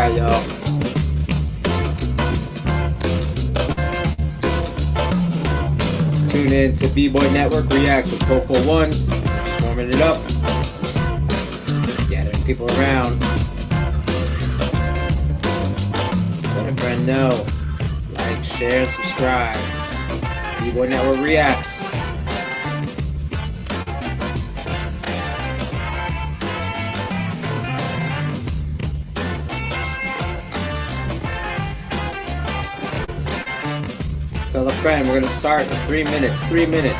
Alright, y'all. Tune in to BBOY Network Reacts with PROFO 1. Just warming it up. Gathering people around. Let a friend know. Like, share, and subscribe. BBOY Network Reacts. Tell a friend, we're gonna start in 3 minutes. 3 minutes.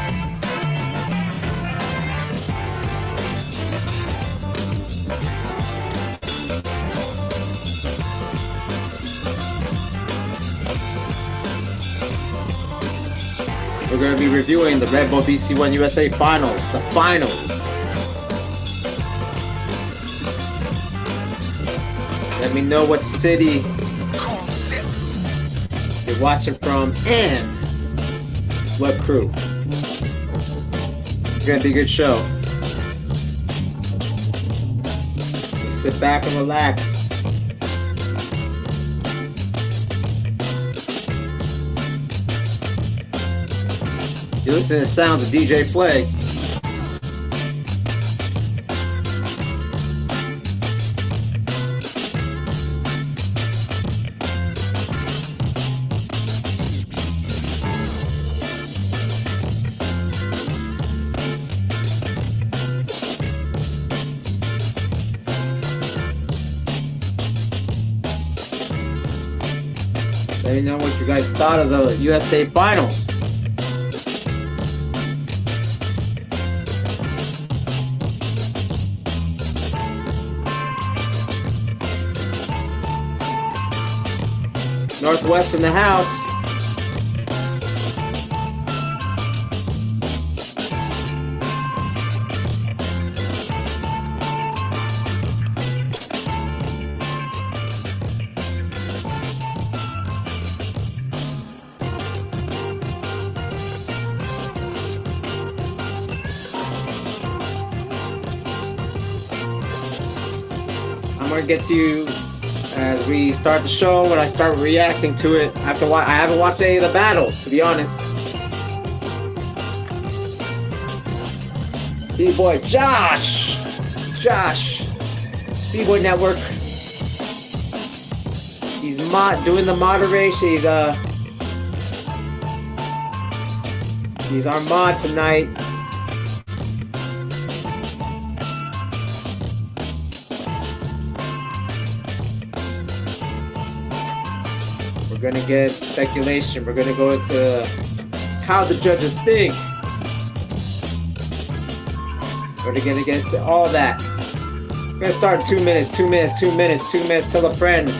We're gonna be reviewing the Red Bull BC1 USA Finals. The finals. Let me know what city you're watching from and what crew. It's gonna be a good show. Just sit back and relax. You listen to the sounds of DJ Flag. Let me know what you guys thought of the USA Finals. Northwest in the house. I'm gonna get to you as we start the show. When I start reacting to it, I haven't watched any of the battles, to be honest. B-Boy Josh, B-Boy Network. He's doing the moderation. He's our mod tonight. We're gonna get speculation. We're gonna go into how the judges think. We're gonna get into all that. We're gonna start in 2 minutes. 2 minutes. 2 minutes. 2 minutes. Tell a friend.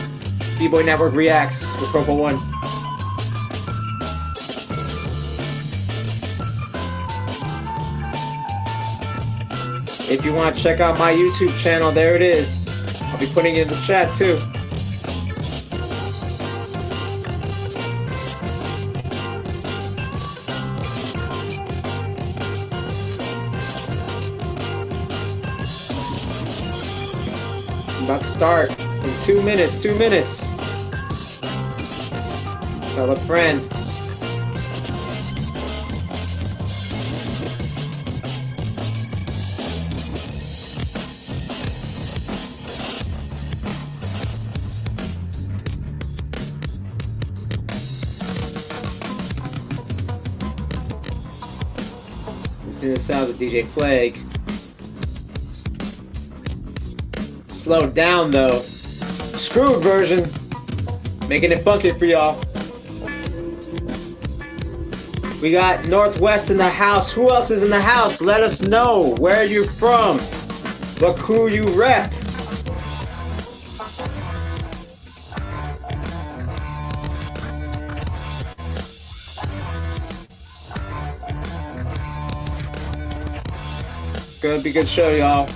B-Boy Network Reacts with PROFO 1. If you want to check out my YouTube channel, there it is. I'll be putting it in the chat too. About to start in 2 minutes. 2 minutes. Tell a friend. This is the sounds of DJ Flag. Slowed down though. Screwed version. Making it funky for y'all. We got Northwest in the house. Who else is in the house? Let us know. Where are you from? What crew you rep? It's gonna be a good show, y'all.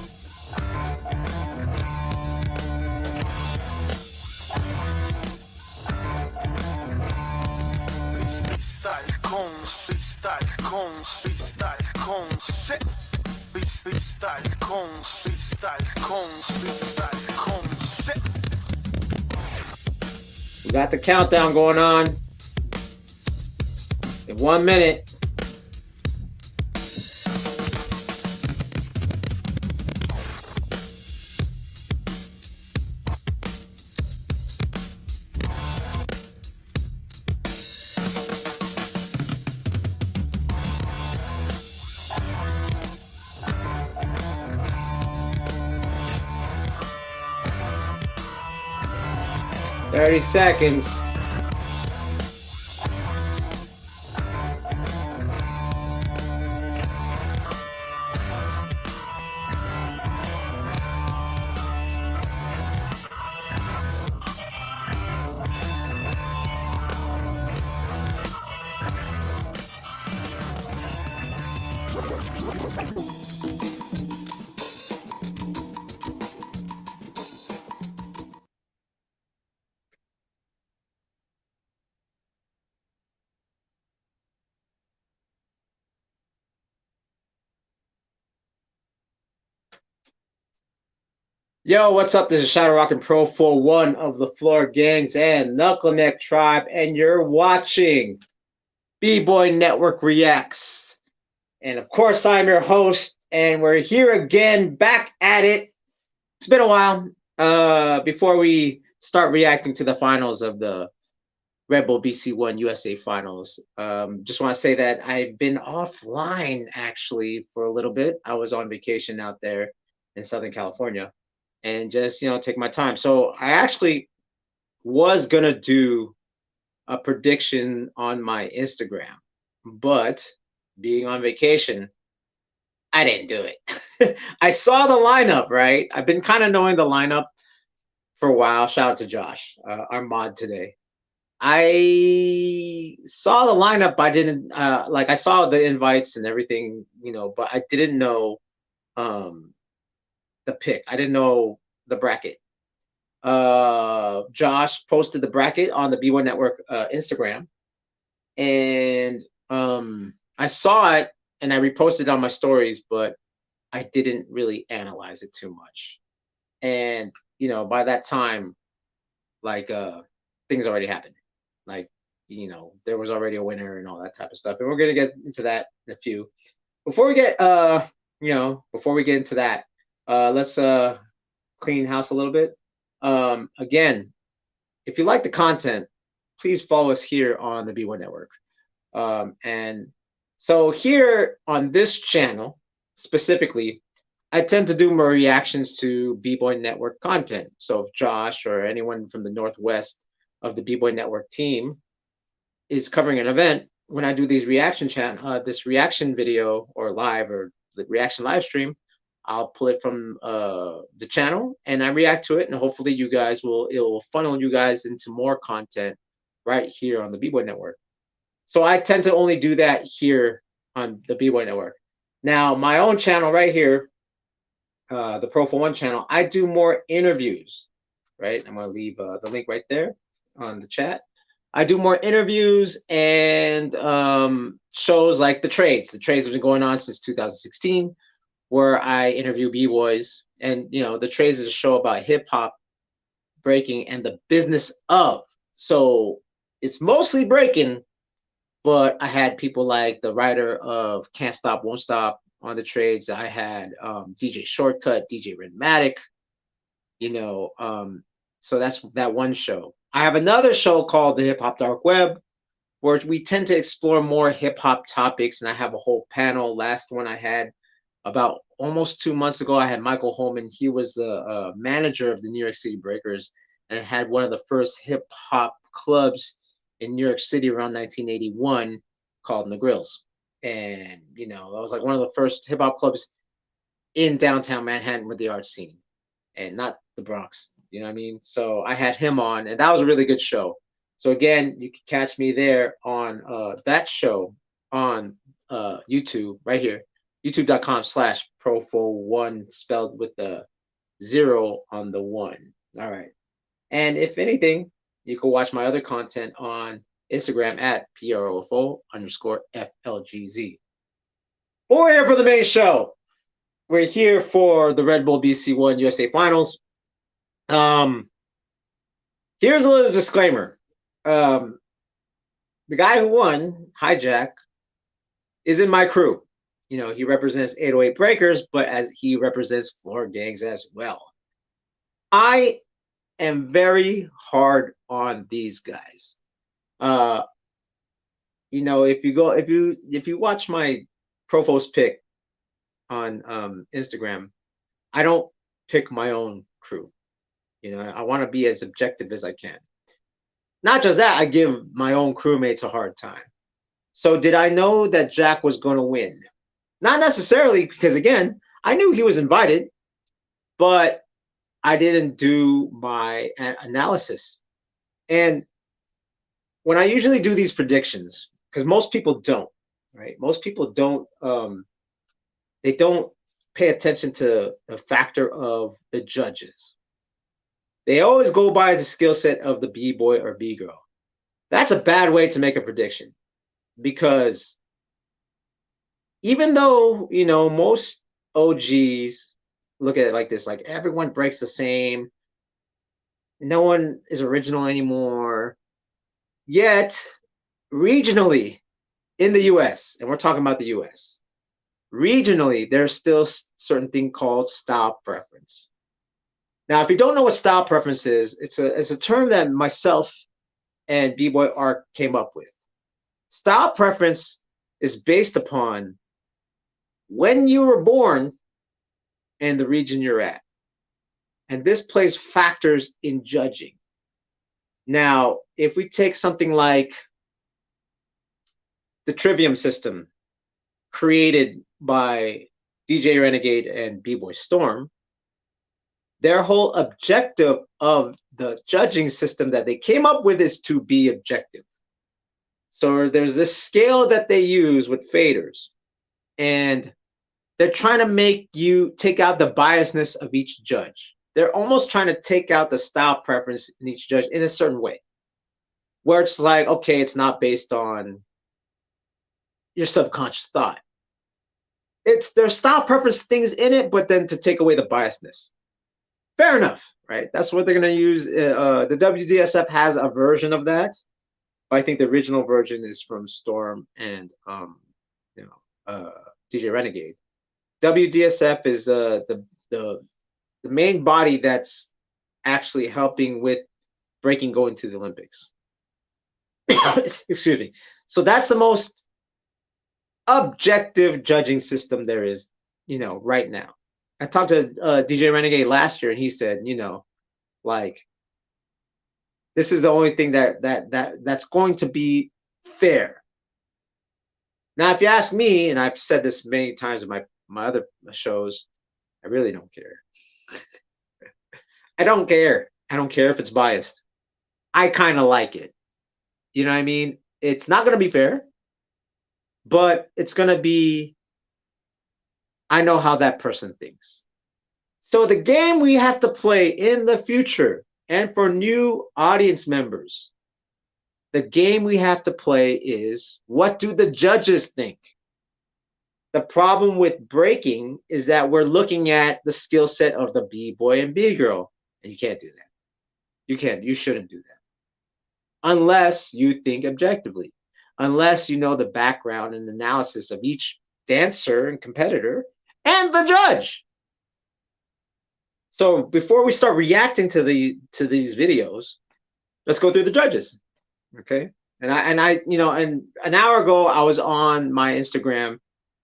got the countdown going on. In 1 minute. Thirty seconds. Yo, what's up? This is Shadow Rock and PROFO, one of the Floor Gangs and Knuckleneck Tribe, and you're watching B-Boy Network Reacts. And of course, I'm your host, and we're here again, back at it. It's been a while before we start reacting to the finals of the Red Bull BC1 USA Finals. Just want to say that I've been offline, actually, for a little bit. I was on vacation out there in Southern California. And just, take my time. So I actually was going to do a prediction on my Instagram, but being on vacation, I didn't do it. I saw the lineup, right? I've been kind of knowing the lineup for a while. Shout out to Josh, our mod today. I saw the lineup. I didn't, I saw the invites and everything, but I didn't know the pick. I didn't know the bracket. Josh posted the bracket on the B1 Network Instagram, and I saw it and I reposted on my stories, but I didn't really analyze it too much. And by that time, things already happened. There was already a winner and all that type of stuff. And we're gonna get into that in a few. Before we get into that, let's clean house a little bit. Again, if you like the content, please follow us here on the B1 Network. And so here on this channel specifically, I tend to do more reactions to B-Boy Network content. So if Josh or anyone from the Northwest of the B-Boy Network team is covering an event, when I do these this reaction video or live or the reaction live stream, I'll pull it from the channel and I react to it, and hopefully you guys it will funnel you guys into more content right here on the B-Boy Network. So I tend to only do that here on the B-Boy Network. Now, my own channel right here, the PROFO 1 channel, I do more interviews, right? I'm going to leave the link right there on the chat. I do more interviews and shows like the trades. The trades have been going on since 2016. Where I interview B-boys, and the trades is a show about hip hop, breaking, and the business of. So it's mostly breaking, but I had people like the writer of Can't Stop, Won't Stop on the trades. I had DJ Shortcut, DJ Redmatic, so that's that one show. I have another show called the Hip Hop Dark Web, where we tend to explore more hip hop topics, and I have a whole panel. Last one I had about almost 2 months ago, I had Michael Holman. He was the manager of the New York City Breakers and had one of the first hip hop clubs in New York City around 1981 called The Grills. And, that was like one of the first hip hop clubs in downtown Manhattan with the art scene, and not the Bronx. You know what I mean? So I had him on, and that was a really good show. So again, you can catch me there on that show on YouTube right here. youtube.com/PROFO1, spelled with the 0 on the 1. All right. And if anything, you can watch my other content on Instagram at PROFO_FLGZ. But we're here for the main show. We're here for the Red Bull BC1 USA Finals. Here's a little disclaimer. the guy who won, Hijack, is in my crew. He represents 808 Breakers, but as he represents floor gangs as well. I am very hard on these guys. If you watch my PROFO's pick on Instagram, I don't pick my own crew. I want to be as objective as I can. Not just that, I give my own crewmates a hard time. So did I know that Jack was going to win? Not necessarily, because again, I knew he was invited, but I didn't do my analysis. And when I usually do these predictions, because most people don't, right? Most people don't, they don't pay attention to the factor of the judges. They always go by the skill set of the B-boy or B-girl. That's a bad way to make a prediction, because even though, most OGs look at it like this, like everyone breaks the same, no one is original anymore, yet regionally in the US, and we're talking about the US, regionally, there's still certain thing called style preference. Now, if you don't know what style preference is, it's a term that myself and B-Boy Arc came up with. Style preference is based upon when you were born and the region you're at. And this plays factors in judging. Now, if we take something like the Trivium system created by DJ Renegade and B-Boy Storm, their whole objective of the judging system that they came up with is to be objective. So there's this scale that they use with faders, and they're trying to make you take out the biasness of each judge. They're almost trying to take out the style preference in each judge in a certain way, where it's like, okay, it's not based on your subconscious thought. There's style preference things in it, but then to take away the biasness. Fair enough, right? That's what they're going to use. The WDSF has a version of that, but I think the original version is from Storm and DJ Renegade. WDSF is the main body that's actually helping with breaking going to the Olympics. Excuse me. So that's the most objective judging system there is, right now. I talked to DJ Renegade last year, and he said, like, this is the only thing that's going to be fair. Now, if you ask me, and I've said this many times in my other shows, I really don't care. I don't care. I don't care if it's biased. I kind of like it. You know what I mean? It's not going to be fair, but it's going to be, I know how that person thinks. So the game we have to play in the future, and for new audience members, the game we have to play is, what do the judges think? The problem with breaking is that we're looking at the skill set of the B-boy and B-girl, and you can't do that. You shouldn't do that. Unless you think objectively. Unless you know the background and analysis of each dancer and competitor and the judge. So before we start reacting to these videos, let's go through the judges. Okay? And I and an hour ago I was on my Instagram,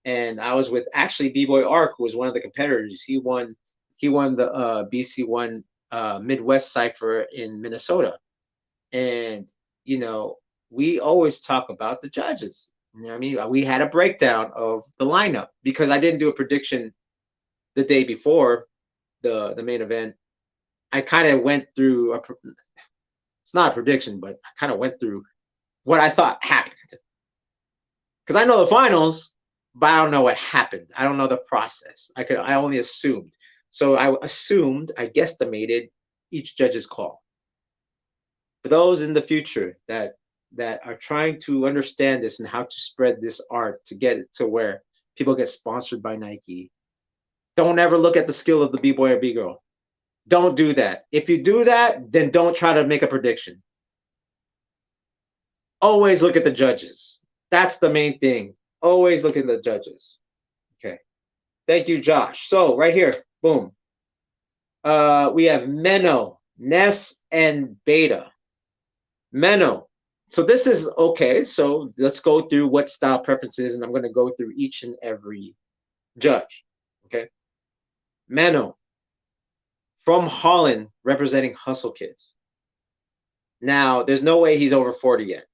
and I was with actually B-Boy Arc, who was one of the competitors. He won the BC1 Midwest Cypher in Minnesota. And we always talk about the judges. I mean, we had a breakdown of the lineup because I didn't do a prediction the day before the main event. I kind of went through it's not a prediction, but I kind of went through what I thought happened. Because I know the finals, but I don't know what happened. I don't know the process. I only assumed. So I guesstimated each judge's call. For those in the future that are trying to understand this and how to spread this art to get it to where people get sponsored by Nike, don't ever look at the skill of the B-boy or B-girl. Don't do that. If you do that, then don't try to make a prediction. Always look at the judges. That's the main thing. Always look at the judges. Okay. Thank you, Josh. So right here, boom. We have Menno, Ness, and Beta. Menno. So this is okay. So let's go through what style preferences, and I'm going to go through each and every judge. Okay. Menno from Holland, representing Hustle Kids. Now, there's no way he's over 40 yet.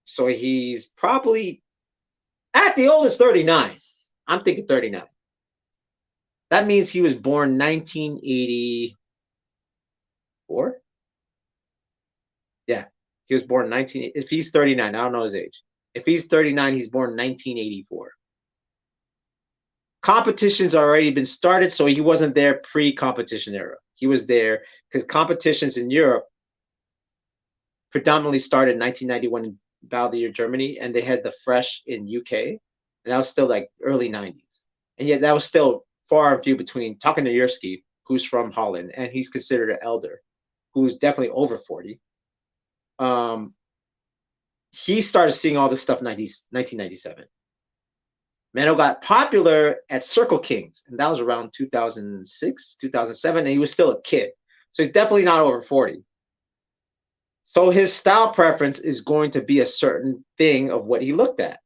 So he's probably at the oldest 39. I'm thinking 39. That means he was born 1984. Yeah, he was born 19. If he's 39, I don't know his age. If he's 39, he's born 1984. Competitions already been started, so he wasn't there pre-competition era. He was there because competitions in Europe predominantly started in 1991 in Valdier, Germany, and they had the Fresh in UK, and that was still like early 90s. And yet that was still far and few between. Talking to Yursky, who's from Holland, and he's considered an elder, who's definitely over 40. He started seeing all this stuff in 1997. Menno got popular at Circle Kings, and that was around 2006, 2007, and he was still a kid. So he's definitely not over 40. So his style preference is going to be a certain thing of what he looked at,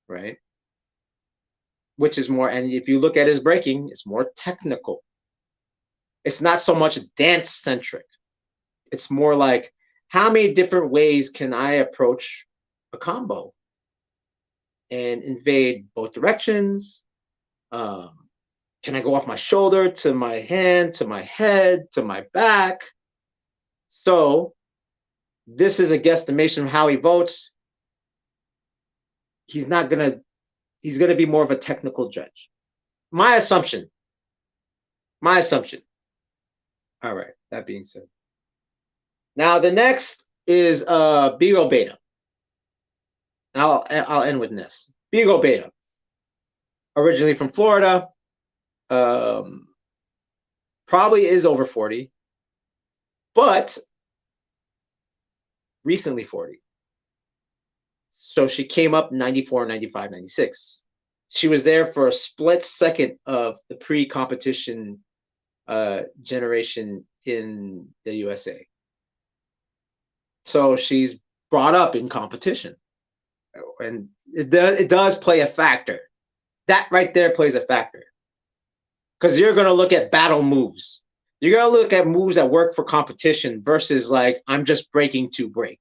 right? Which is more, and if you look at his breaking, it's more technical. It's not so much dance-centric. It's more like, how many different ways can I approach a combo and invade both directions? Can I go off my shoulder to my hand, to my head, to my back? So this is a guesstimation of how he votes. He's gonna be more of a technical judge. My assumption. All right, that being said. Now the next is BBOY Beta. I'll end with this. BBOY Beta. Originally from Florida. Probably is over 40. But recently 40. So she came up 94, 95, 96. She was there for a split second of the pre-competition generation in the USA. So she's brought up in competition. And it does play a factor. That right there plays a factor. Because you're going to look at battle moves. You're going to look at moves that work for competition versus like, I'm just breaking to break.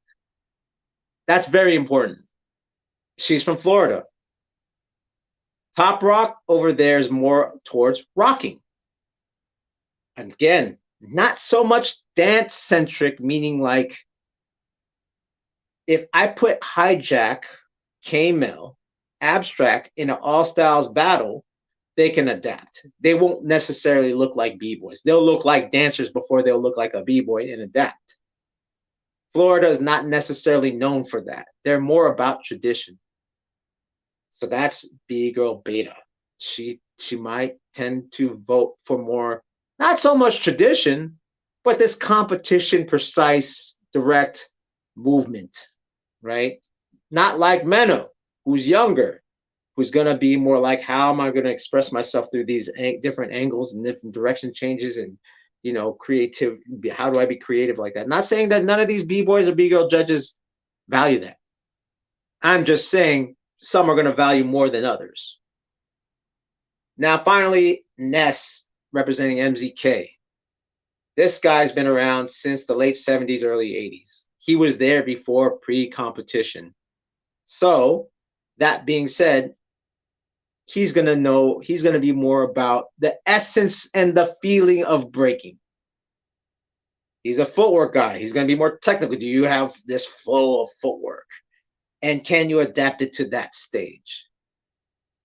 That's very important. She's from Florida. Top rock over there is more towards rocking. And again, not so much dance-centric, meaning like, if I put hijack, K-Mill, abstract in an all-styles battle, they can adapt. They won't necessarily look like b-boys. They'll look like dancers before they'll look like a b-boy and adapt. Florida is not necessarily known for that. They're more about tradition. So that's B-Girl Beta. She might tend to vote for more, not so much tradition, but this competition, precise, direct movement, right? Not like Menno, who's younger, who's going to be more like, how am I going to express myself through these different angles and different direction changes and, you know, creative. How do I be creative like that? Not saying that none of these B-boys or B-girl judges value that. I'm just saying some are going to value more than others. Now, finally, Ness, representing MZK. This guy's been around since the late 70s, early 80s. He was there before pre-competition. So that being said, he's going to be more about the essence and the feeling of breaking. He's a footwork guy. He's going to be more technical. Do you have this flow of footwork? And can you adapt it to that stage?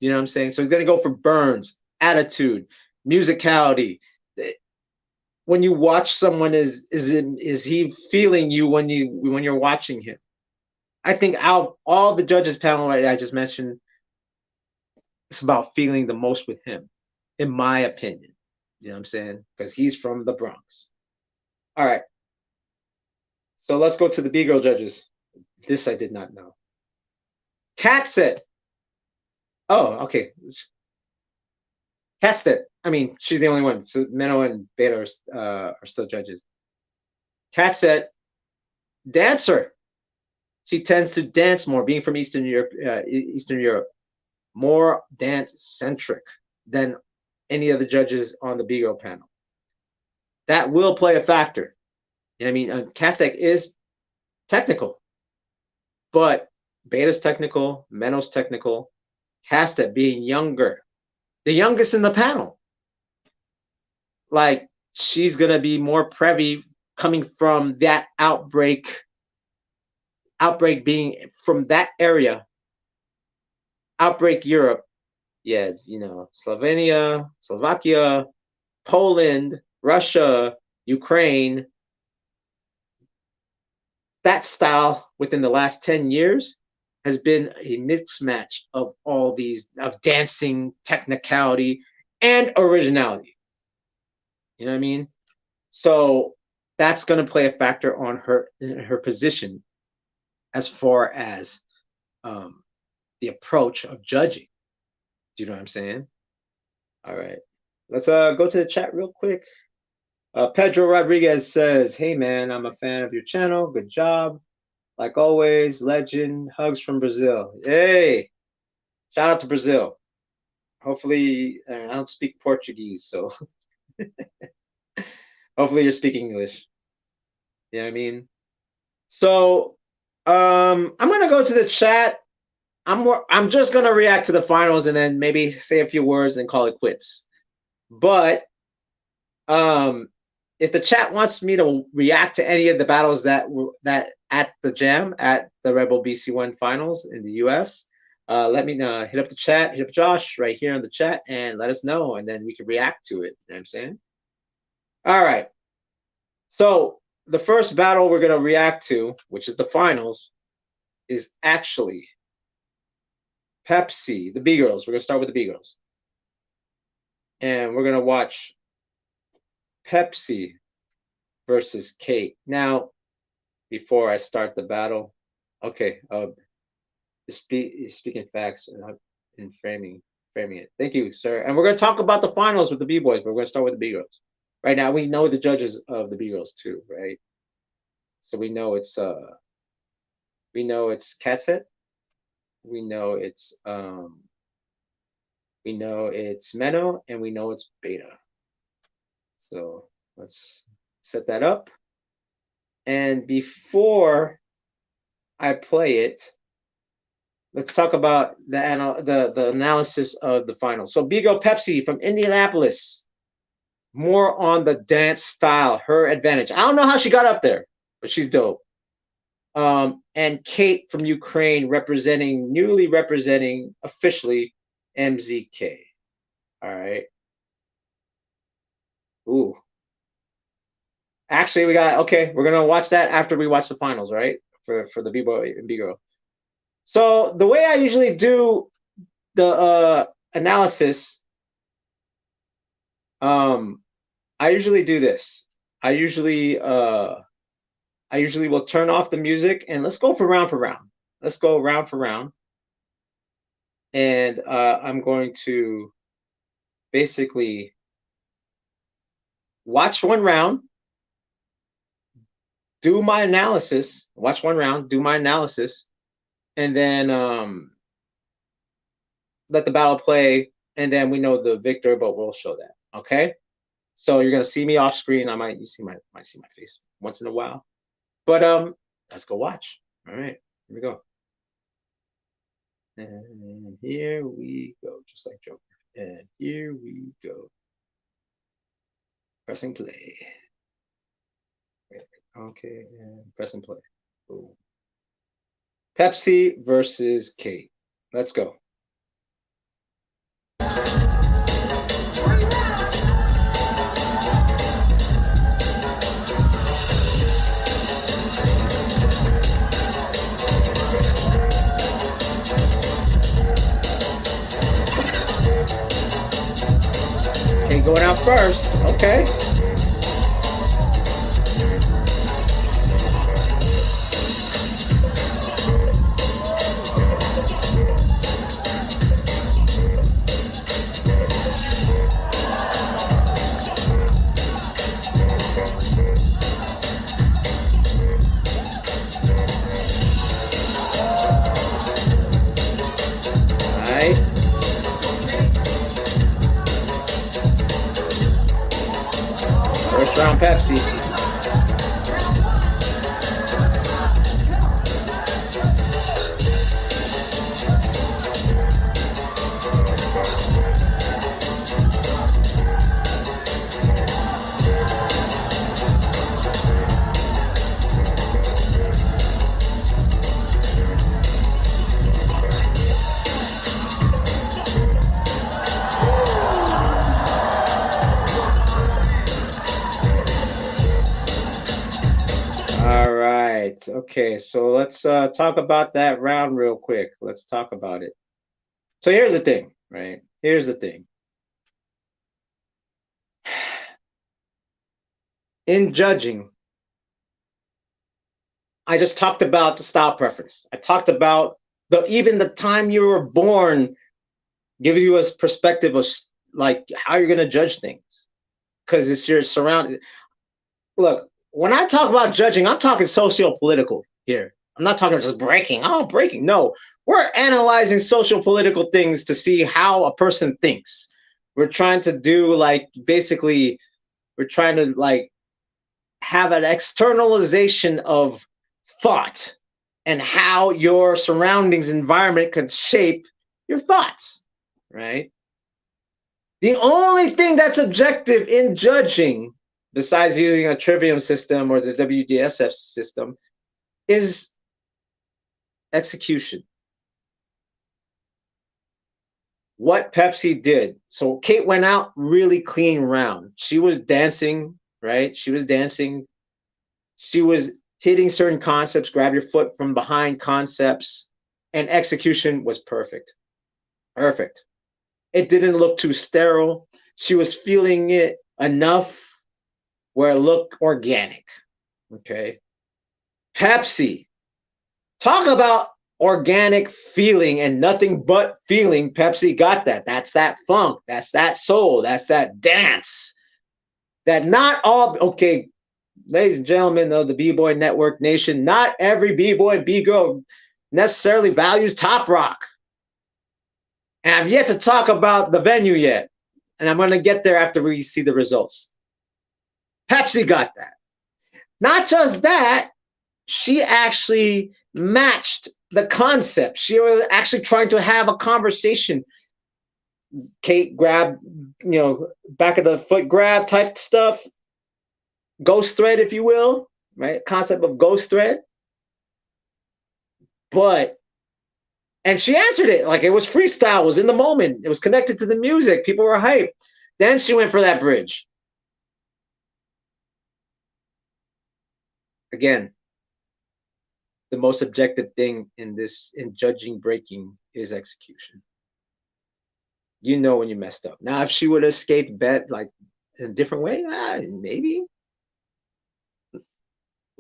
Do you know what I'm saying? So he's going to go for burns, attitude, musicality. When you watch someone, is he feeling you when you're watching him? I think out of all the judges panel I just mentioned, it's about feeling the most with him, in my opinion. You know what I'm saying? Because he's from the Bronx. All right. So let's go to the B-girl judges. This I did not know. Kat said, oh, okay. Kat said, I mean, she's the only one. So Menno and Beta are still judges. Kat said, dancer. She tends to dance more, being from Eastern Europe, more dance-centric than any of the judges on the B-Girl panel. That will play a factor. I mean, Kastek is technical, but Beta's technical, Menno's technical, Kastek being younger, the youngest in the panel. Like, she's going to be more privy coming from that outbreak being from that area, outbreak Europe. Yeah, you know, Slovenia, Slovakia, Poland, Russia, Ukraine. That style within the last 10 years has been a mixed match of all these, of dancing, technicality, and originality. You know what I mean? So that's going to play a factor on her position as far as the approach of judging. Do you know what I'm saying? All right. Let's go to the chat real quick. Pedro Rodriguez says, hey, man, I'm a fan of your channel. Good job. Like always, legend. Hugs from Brazil. Hey, shout out to Brazil. Hopefully, I don't speak Portuguese, so hopefully you're speaking English. You know what I mean? So I'm going to go to the chat. I'm just going to react to the finals and then maybe say a few words and call it quits. But if the chat wants me to react to any of the battles that at the Jam, at the Rebel BC1 finals in the US, let me know. Hit up the chat, hit up Josh right here in the chat, and let us know, and then we can react to it. You know what I'm saying? All right. So the first battle we're going to react to, which is the finals, is actually Pepsi, the B-Girls. We're going to start with the B-Girls. And we're going to watch Pepsi versus Kate. Now, before I start the battle, okay, speaking facts and framing it. Thank you, sir. And we're going to talk about the finals with the B-Boys, but we're going to start with the B-Girls. Right now, we know the judges of the B-Girls too, right? So we know it's Katset. We know it's Menno, and we know it's Beta. So let's set that up. And before I play it, let's talk about the analysis of the final. So B-Girl Pepsi from Indianapolis, more on the dance style, her advantage. I don't know how she got up there, but she's dope. And Kate from Ukraine newly representing officially MZK. All right. Ooh. Actually, we're going to watch that after we watch the finals, right? For the B-Boy and B-Girl. So the way I usually do the analysis, I usually do this. I usually will turn off the music and let's go for round. Let's go round for round. And I'm going to basically watch one round, do my analysis, watch one round, do my analysis, and then let the battle play, and then we know the victor, but we'll show that. Okay? So you're gonna see me off screen. You might see my face once in a while. But let's go watch. All right, here we go. And here we go, just like Joker. And here we go. Pressing play. Okay, and press and play. Boom. Pepsi versus Kate. Let's go. Kate going out first. Okay. First round Pepsi. All right. Okay, so let's talk about that round real quick. Let's talk about it. So here's the thing, right? Here's the thing. In judging, I just talked about the style preference. I talked about even the time you were born gives you a perspective of like how you're gonna judge things, because it's your surrounding. Look, when I talk about judging, I'm talking socio-political here. I'm not talking just breaking. Oh, breaking. No, we're analyzing social-political things to see how a person thinks. We're trying to do like basically, we're trying to like have an externalization of thought and how your surroundings environment could shape your thoughts, right? The only thing that's objective in judging, besides using a trivium system or the WDSF system, is execution. What Pepsi did. So Kate went out really clean round. She was dancing, right? She was dancing. She was hitting certain concepts, grab your foot from behind concepts, and execution was perfect. Perfect. It didn't look too sterile. She was feeling it enough where it looked organic. Okay. Pepsi. Talk about organic feeling and nothing but feeling. Pepsi got that. That's that funk. That's that soul. That's that dance. That not all, okay, ladies and gentlemen of the B-Boy Network Nation, not every B-Boy and B-Girl necessarily values Top Rock. And I've yet to talk about the venue yet. And I'm going to get there after we see the results. Pepsi got that. Not just that, she actually matched the concept. She was actually trying to have a conversation. Kate grabbed, back of the foot grab type stuff. Ghost thread, if you will, right? Concept of ghost thread. And she answered it like it was freestyle, it was in the moment. It was connected to the music. People were hyped. Then she went for that bridge. Again, the most objective thing in judging breaking is execution. You know when you messed up. Now, if she would have escaped bet like in a different way, maybe.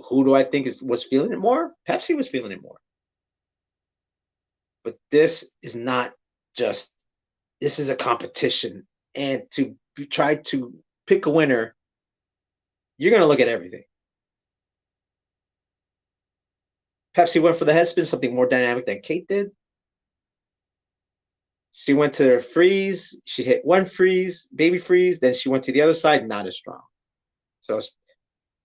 Who do I think was feeling it more? Pepsi was feeling it more. But this is not just, this is a competition. And to try to pick a winner, you're going to look at everything. Pepsi went for the head spin, something more dynamic than Kate did. She went to her freeze. She hit one freeze, baby freeze. Then she went to the other side, not as strong. So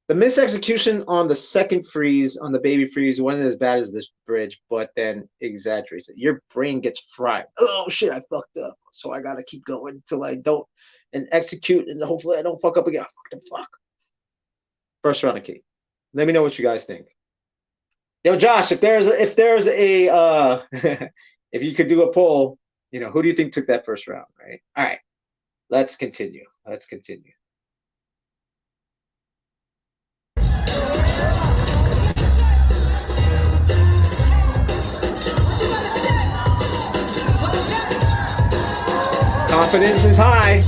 the misexecution on the second freeze, on the baby freeze, wasn't as bad as this bridge, but then exaggerates it. Your brain gets fried. Oh, shit, I fucked up. So I got to keep going until I don't, and execute, and hopefully I don't fuck up again. Fuck. First round of Kate. Let me know what you guys think. Yo, Josh, if there's a if you could do a poll, who do you think took that first round, right? All right, let's continue. Confidence is high.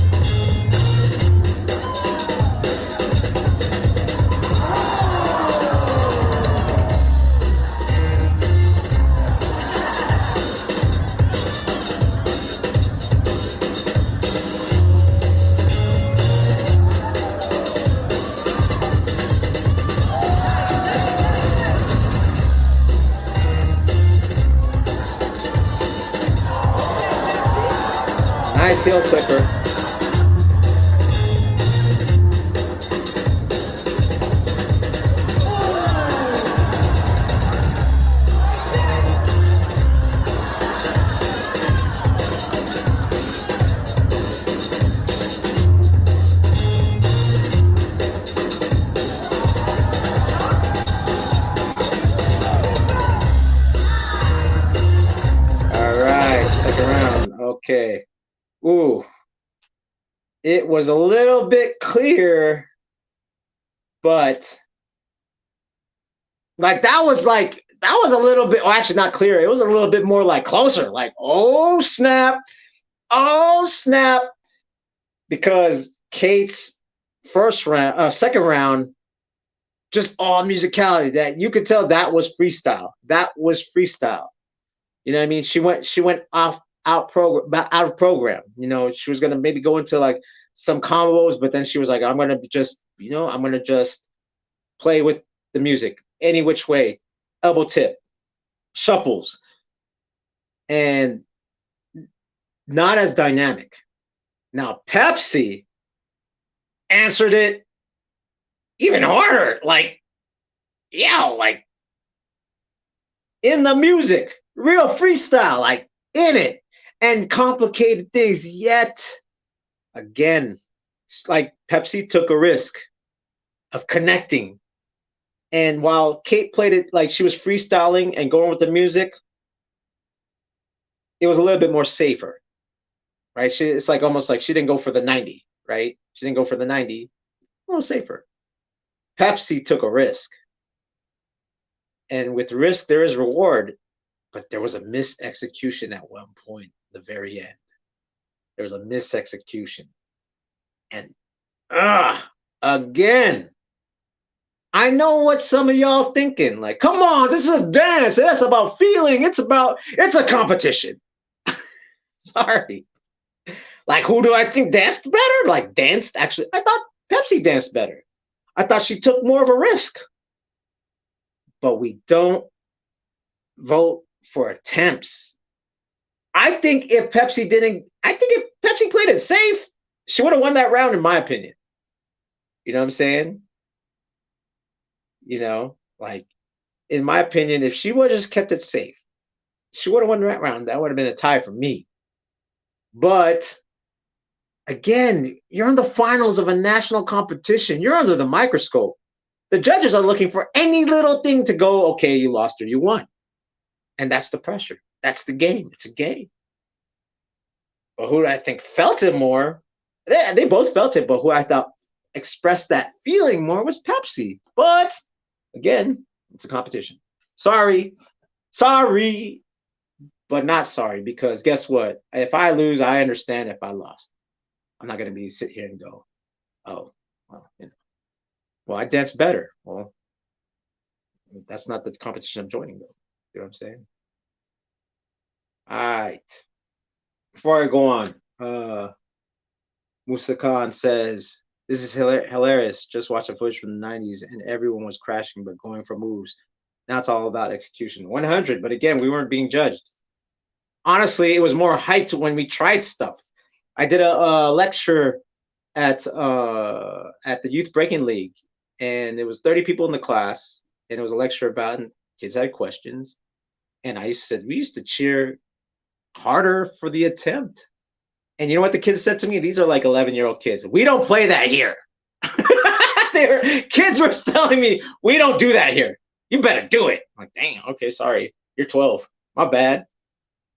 Nice heel clipper. Ooh, it was a little bit clear, but that was a little bit, well, actually not clear. It was a little bit more closer. Oh snap, oh snap, because Kate's second round, just all musicality that you could tell that was freestyle. That was freestyle. You know what I mean? She went out of program. She was gonna maybe go into some combos, but then she was like, I'm gonna just play with the music any which way, elbow tip, shuffles, and not as dynamic. Now Pepsi answered it even harder, in the music, real freestyle, in it, and complicated things. Yet again, Pepsi took a risk of connecting. And while Kate played it like she was freestyling and going with the music, it was a little bit more safer, right? It's almost like she didn't go for the 90, right? She didn't go for the 90, a little safer. Pepsi took a risk. And with risk, there is reward. But there was a misexecution at one point, the very end. There was a misexecution. And again, I know what some of y'all thinking. Come on, this is a dance. That's about feeling. It's a competition. Sorry. Who do I think danced better? Actually, I thought Pepsi danced better. I thought she took more of a risk. But we don't vote for attempts. I think if Pepsi played it safe, she would have won that round, in my opinion. You know what I'm saying? In my opinion, if she would have just kept it safe, she would have won that round. That would have been a tie for me. But again, you're in the finals of a national competition. You're under the microscope. The judges are looking for any little thing to go, okay, you lost or you won. And that's the pressure. That's the game. It's a game. But who I think felt it more, they both felt it, but who I thought expressed that feeling more was Pepsi. But again, it's a competition. Sorry, but not sorry, because guess what? If I lose, I understand if I lost. I'm not going to sit here and go, oh, well, I dance better. Well, that's not the competition I'm joining, though. You know what I'm saying? All right. Before I go on, Musa Khan says, this is hilarious. Just watch the footage from the 90s and everyone was crashing but going for moves. Now it's all about execution. 100, but again, we weren't being judged. Honestly, it was more hyped when we tried stuff. I did a lecture at the Youth Breaking League, and there was 30 people in the class, and it was a lecture about, and kids had questions, and we used to cheer harder for the attempt. And you know what the kids said to me? These are 11-year-old kids. We don't play that here. Kids were telling me, we don't do that here. You better do it. I'm like, dang, okay, sorry. You're 12. My bad.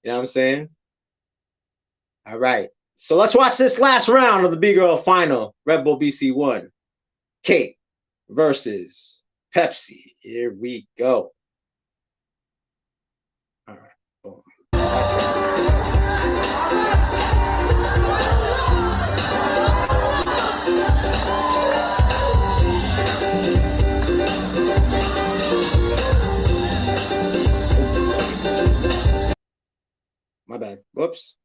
You know what I'm saying? All right. So let's watch this last round of the Big Girl Final. Red Bull BC 1. Kate versus Pepsi. Here we go. All right. Boom. My bad. Whoops.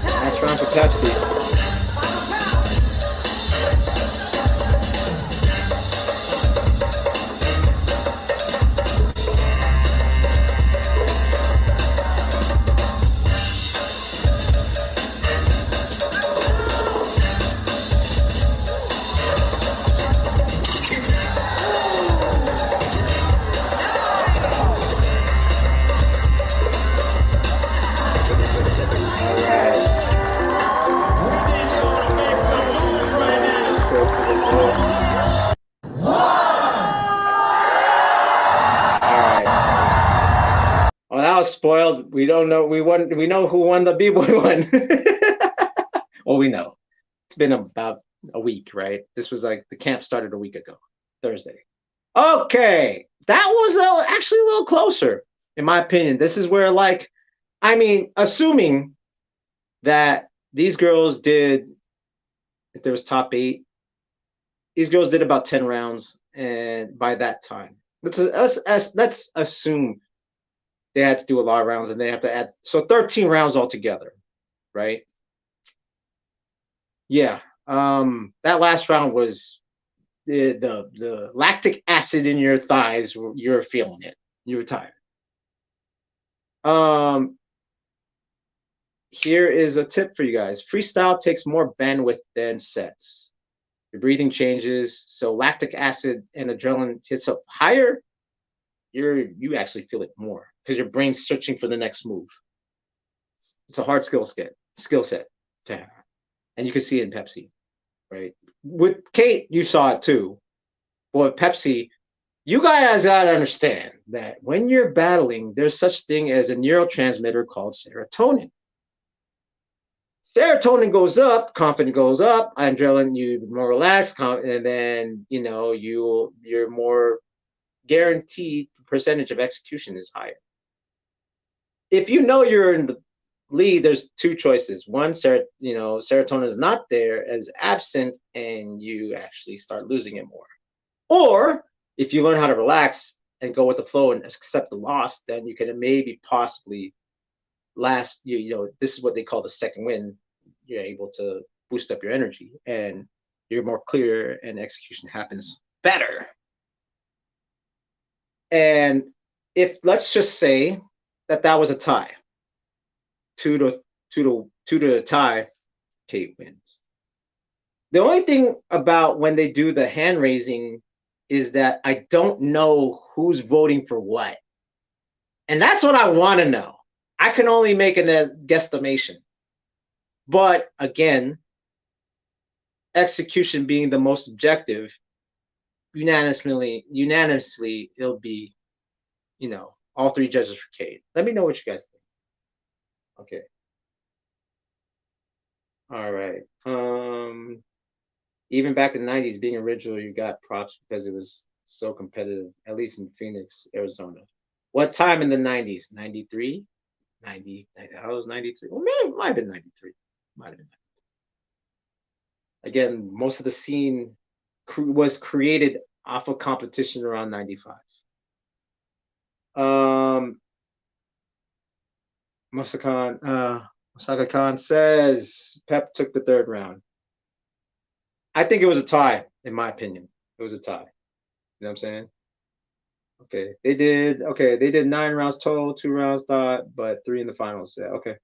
Last round for Pepsi. spoiled. We don't know. We know who won the B-Boy one. Well, we know. It's been about a week, right? This was like the camp started a week ago, Thursday. Okay, that was actually a little closer, in my opinion. This is where, like, I mean, assuming that these girls did, if there was top 8, these girls did about 10 rounds, and by that time, let's assume they had to do a lot of rounds, and they have to add, so 13 rounds altogether, right? Yeah, that last round was the lactic acid in your thighs. You're feeling it. You were tired. Here is a tip for you guys. Freestyle takes more bandwidth than sets. Your breathing changes, so lactic acid and adrenaline hits up higher. You actually feel it more because your brain's searching for the next move. It's a hard skill set to have, and you can see it in Pepsi, right? With Kate, you saw it too. But with Pepsi, you guys gotta understand that when you're battling, there's such thing as a neurotransmitter called serotonin. Serotonin goes up, confidence goes up, adrenaline, you're more relaxed, and then you're more guaranteed percentage of execution is higher. If you know you're in the lead, there's two choices. One, serotonin is not there, is absent, and you actually start losing it more. Or if you learn how to relax and go with the flow and accept the loss, then you can maybe possibly last. This is what they call the second win. You're able to boost up your energy, and you're more clear, and execution happens better. And if let's just say that was a tie, 2 to tie, Kate wins. The only thing about when they do the hand raising is that I don't know who's voting for what. And that's what I want to know. I can only make a guesstimation. But again, execution being the most objective, unanimously, it'll be, all 3 judges for Kate. Let me know what you guys think. Okay. All right. Even back in the 90s, being original, you got props because it was so competitive, at least in Phoenix, Arizona. What time in the 90s? 93? 90, I was 93. Well, it might have been 93. Might have been 93. Again, most of the scene was created off of competition around 95. Masaka Khan says Pep took the 3rd round. I think it was a tie, in my opinion. It was a tie. You know what I'm saying? Okay. They did 9 rounds total, 2 rounds thought, but 3 in the finals. Yeah, okay.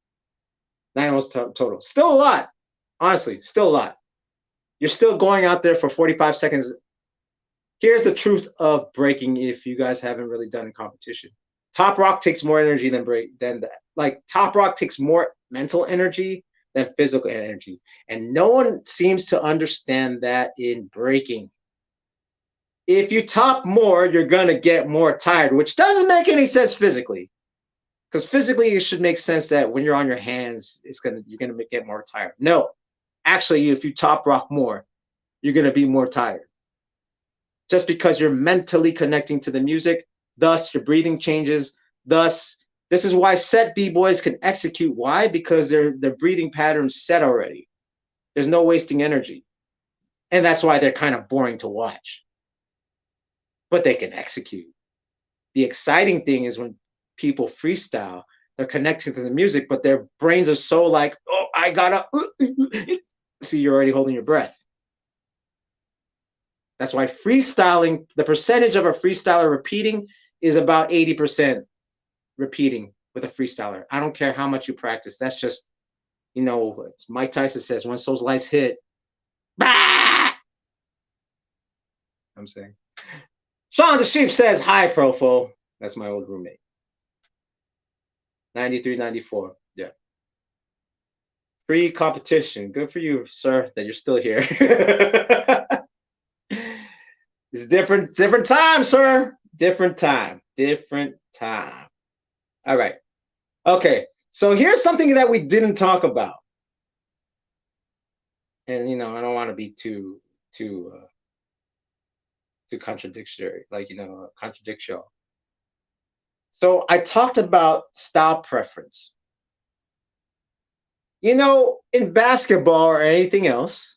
9 rounds total. Still a lot. Honestly, still a lot. You're still going out there for 45 seconds. Here's the truth of breaking if you guys haven't really done competition. Top rock takes more energy Top rock takes more mental energy than physical energy. And no one seems to understand that in breaking. If you top more, you're going to get more tired, which doesn't make any sense physically. Because physically, it should make sense that when you're on your hands, you're going to get more tired. No, actually, if you top rock more, you're going to be more tired. Just because you're mentally connecting to the music, thus your breathing changes. Thus, this is why set B-boys can execute. Why? Because their breathing pattern's set already. There's no wasting energy. And that's why they're kind of boring to watch. But they can execute. The exciting thing is when people freestyle, they're connecting to the music, but their brains are so like, oh, I gotta, see, you're already holding your breath. That's why freestyling, the percentage of a freestyler repeating is about 80% repeating with a freestyler. I don't care how much you practice. That's just, Mike Tyson says, once those lights hit, bah! I'm saying. Sean the Sheep says, hi, Profo. That's my old roommate. 93, 94. Yeah. Free competition. Good for you, sir, that you're still here. It's different time, sir. Different time. All right. Okay, so here's something that we didn't talk about, and I don't want to be too contradictory, like contradictual. So I talked about style preference. In basketball or anything else,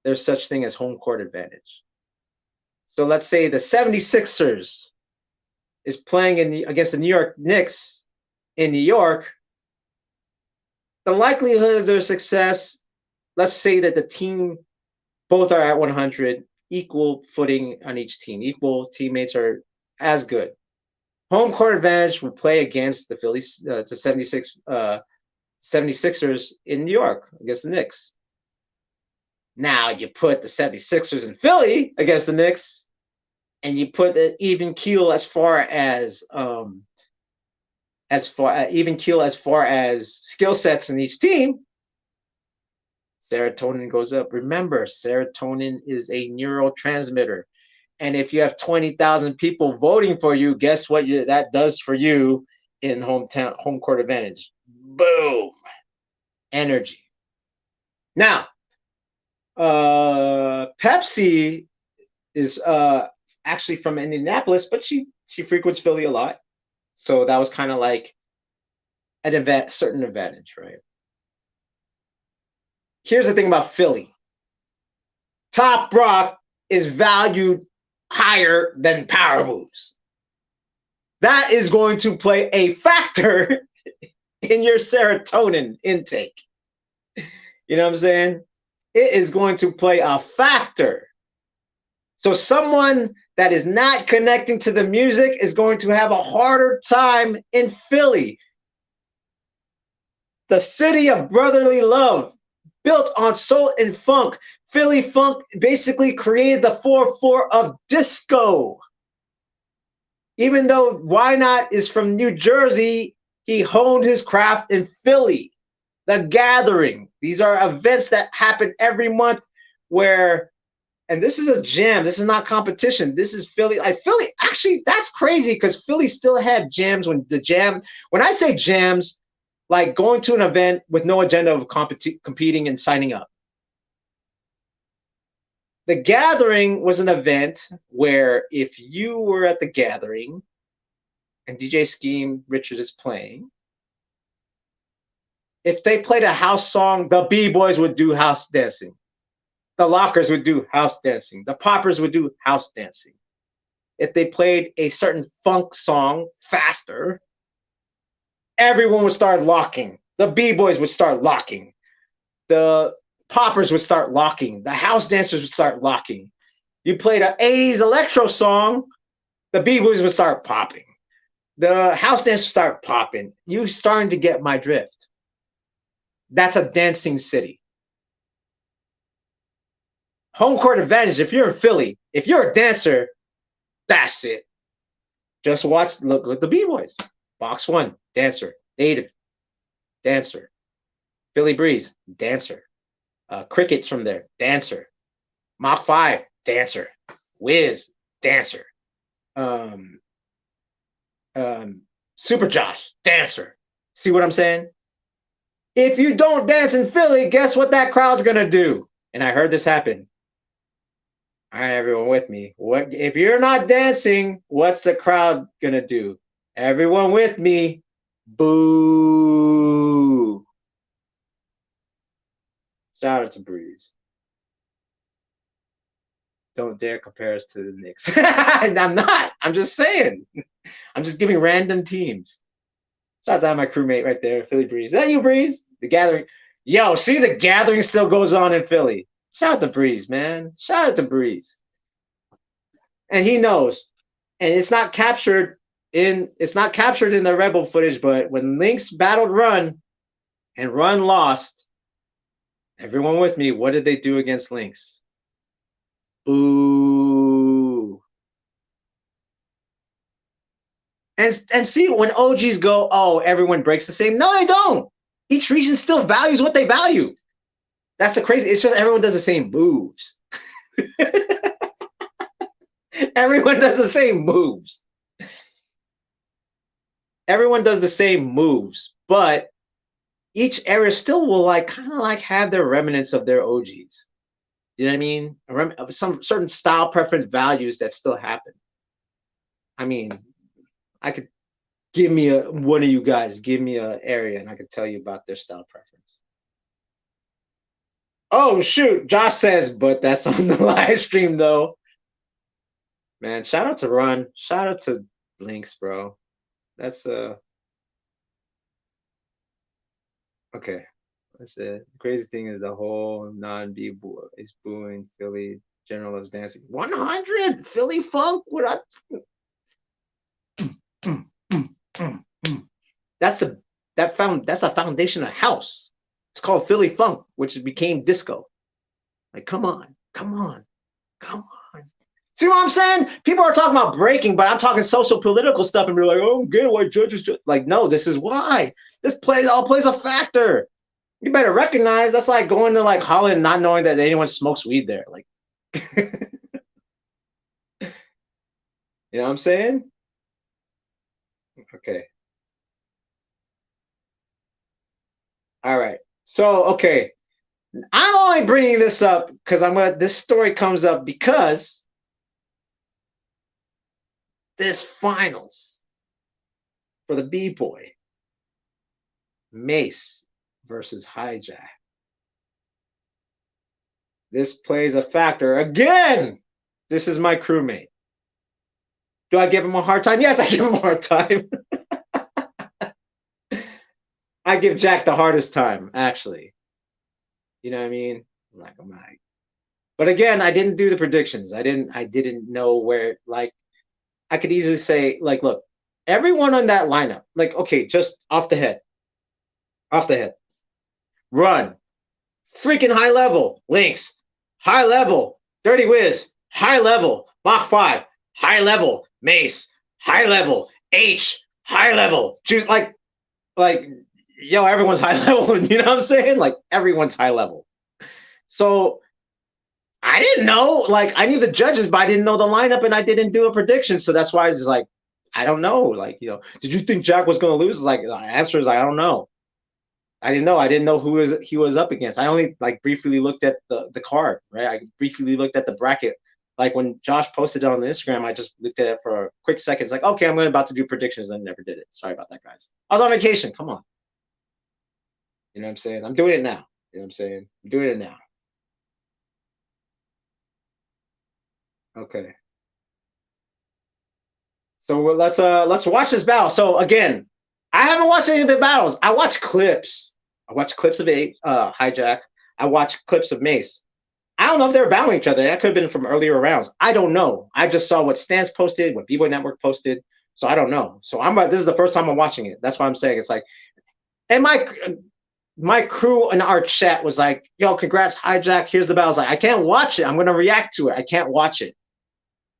there's such thing as home court advantage. So let's say the 76ers is playing against the New York Knicks in New York. The likelihood of their success, let's say that the team both are at 100, equal footing on each team, equal teammates are as good. Home court advantage will play against the Phillies, the 76ers in New York against the Knicks. Now you put the 76ers in Philly against the Knicks, and you put the even keel as far as skill sets in each team. Serotonin goes up. Remember, serotonin is a neurotransmitter. And if you have 20,000 people voting for you, guess what that does for you in home court advantage? Boom. Energy. Now, Pepsi is actually from Indianapolis, but she frequents Philly a lot. So that was kind of like an certain advantage, right? Here's the thing about Philly. Top Rock is valued higher than power moves. That is going to play a factor in your serotonin intake. You know what I'm saying? It is going to play a factor. So someone that is not connecting to the music is going to have a harder time in Philly. The city of brotherly love, built on soul and funk. Philly funk basically created the 4/4 of disco. Even though Why Not is from New Jersey, he honed his craft in Philly. The Gathering. These are events that happen every month where, and this is a jam. This is not competition. This is Philly. Philly, actually, that's crazy because Philly still had jams when I say jams, like going to an event with no agenda of competing and signing up. The Gathering was an event where if you were at the Gathering and DJ Scheme Richards is playing, if they played a house song, the B-Boys would do house dancing. The Lockers would do house dancing. The Poppers would do house dancing. If they played a certain funk song faster, everyone would start locking. The B-Boys would start locking. The Poppers would start locking. The house dancers would start locking. You played an 80s electro song, the B-Boys would start popping. The house dancers start popping. You starting to get my drift. That's a dancing city. Home court advantage, if you're in Philly, if you're a dancer, that's it. Just look at the B-Boys. Box 1, dancer. Native, dancer. Philly Breeze, dancer. Crickets from there, dancer. Mach 5, dancer. Wiz, dancer. Super Josh, dancer. See what I'm saying? If you don't dance in Philly, guess what that crowd's gonna do? And I heard this happen. All right, everyone with me. What if you're not dancing? What's the crowd gonna do? Everyone with me. Boo. Shout out to Breeze. Don't dare compare us to the Knicks. I'm not. I'm just saying. I'm just giving random teams. Shout out to my crewmate right there, Philly Breeze. Is that you, Breeze? The Gathering. Yo, see, the Gathering still goes on in Philly. Shout out to Breeze, man. Shout out to Breeze. And he knows. And it's not captured in the Rebel footage, but when Lynx battled Run and Run lost, everyone with me, what did they do against Lynx? Boo. And see, when OGs go, oh, everyone breaks the same. No, they don't. Each region still values what they value. That's the crazy. It's just everyone does the same moves. Everyone does the same moves. everyone does the same moves, but each area still will like kind of like have their remnants of their OGs. Do you know what I mean? Some certain style preference values that still happen. I mean, I could give me one of you guys, give me an area, and I could tell you about their style preference. Oh shoot, Josh says, but that's on the live stream though. Man, shout out to Ron. Shout out to Links, bro. That's okay. That's it. The crazy thing is the whole non-B-boy is booing Philly. General loves dancing. 100 Philly funk. What I that's the foundation of house. It's called Philly funk, which became disco. Like, come on, come on, come on. See what I'm saying? People are talking about breaking, but I'm talking social political stuff, and we're like, oh, get white judges. Like, no, this is why. This all plays a factor. You better recognize that's like going to like Holland not knowing that anyone smokes weed there. Like, you know what I'm saying? Okay. All right. So, okay. I'm only bringing this up because this story comes up because this finals for the B-boy, Mace versus Hijack. This plays a factor again. This is my crewmate. Do I give him a hard time? Yes, I give him a hard time. I give Jack the hardest time, actually. You know what I mean? I'm like, but again, I didn't do the predictions. I didn't know where, like, I could easily say, like, look, everyone on that lineup, like, okay, just off the head. Run. Freaking high level. Links. High level. Dirty Wiz. High level. Mach 5. High level. Mace. High level. H. High level. Choose like, yo, everyone's high level. You know what I'm saying? Like, everyone's high level. So I didn't know. Like, I knew the judges, but I didn't know the lineup, and I didn't do a prediction. So that's why I was like, I don't know. Like, did you think Jack was going to lose? Like, the answer is I don't know. I didn't know. I didn't know who he was up against. I only like briefly looked at the card, right? I briefly looked at the bracket. Like when Josh posted it on the Instagram, I just looked at it for a quick second. It's like, okay, I'm about to do predictions, and never did it. Sorry about that, guys. I was on vacation. Come on. You know what I'm saying? I'm doing it now. You know what I'm saying? I'm doing it now. Okay. So let's watch this battle. So again, I haven't watched any of the battles. I watch clips. I watch clips of Hijack. I watch clips of Mace. I don't know if they were battling each other. That could have been from earlier rounds. I don't know. I just saw what Stance posted, what B-Boy Network posted. So I don't know. So this is the first time I'm watching it. That's why I'm saying it's like, and my crew in our chat was like, yo, congrats, Hijack. Here's the battle. I was like, I can't watch it. I'm going to react to it. I can't watch it.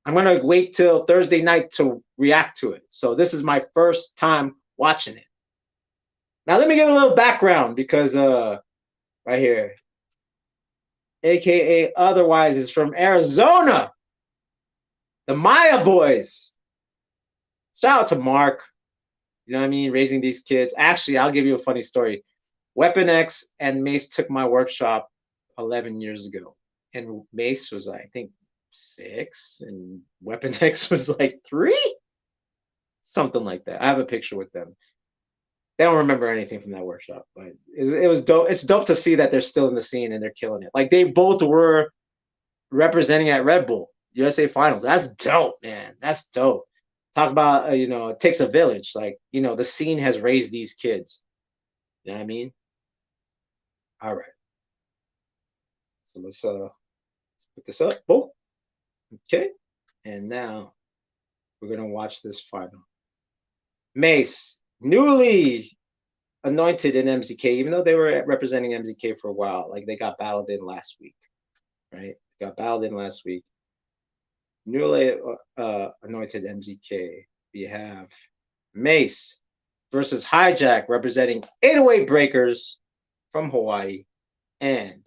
I'm going to wait till Thursday night to react to it. So this is my first time watching it. Now, let me give a little background because right here, AKA Otherwise is from Arizona. The Maya boys. Shout out to Mark. You know what I mean? Raising these kids. Actually, I'll give you a funny story. Weapon X and Mace took my workshop 11 years ago. And Mace was, I think, 6. And Weapon X was like 3? Something like that. I have a picture with them. They don't remember anything from that workshop, but it was dope. It's dope to see that they're still in the scene and they're killing it. Like, they both were representing at Red Bull USA Finals. That's dope, man. That's dope. Talk about it takes a village. Like, the scene has raised these kids. You know what I mean? All right. So let's put this up. Boom. Okay. And now we're gonna watch this final. Mace, newly anointed in MZK, even though they were representing MZK for a while. Like, they got battled in last week, right? They got battled in last week. Newly anointed MZK. We have Mace versus Hijack, representing 808 Breakers from Hawaii, and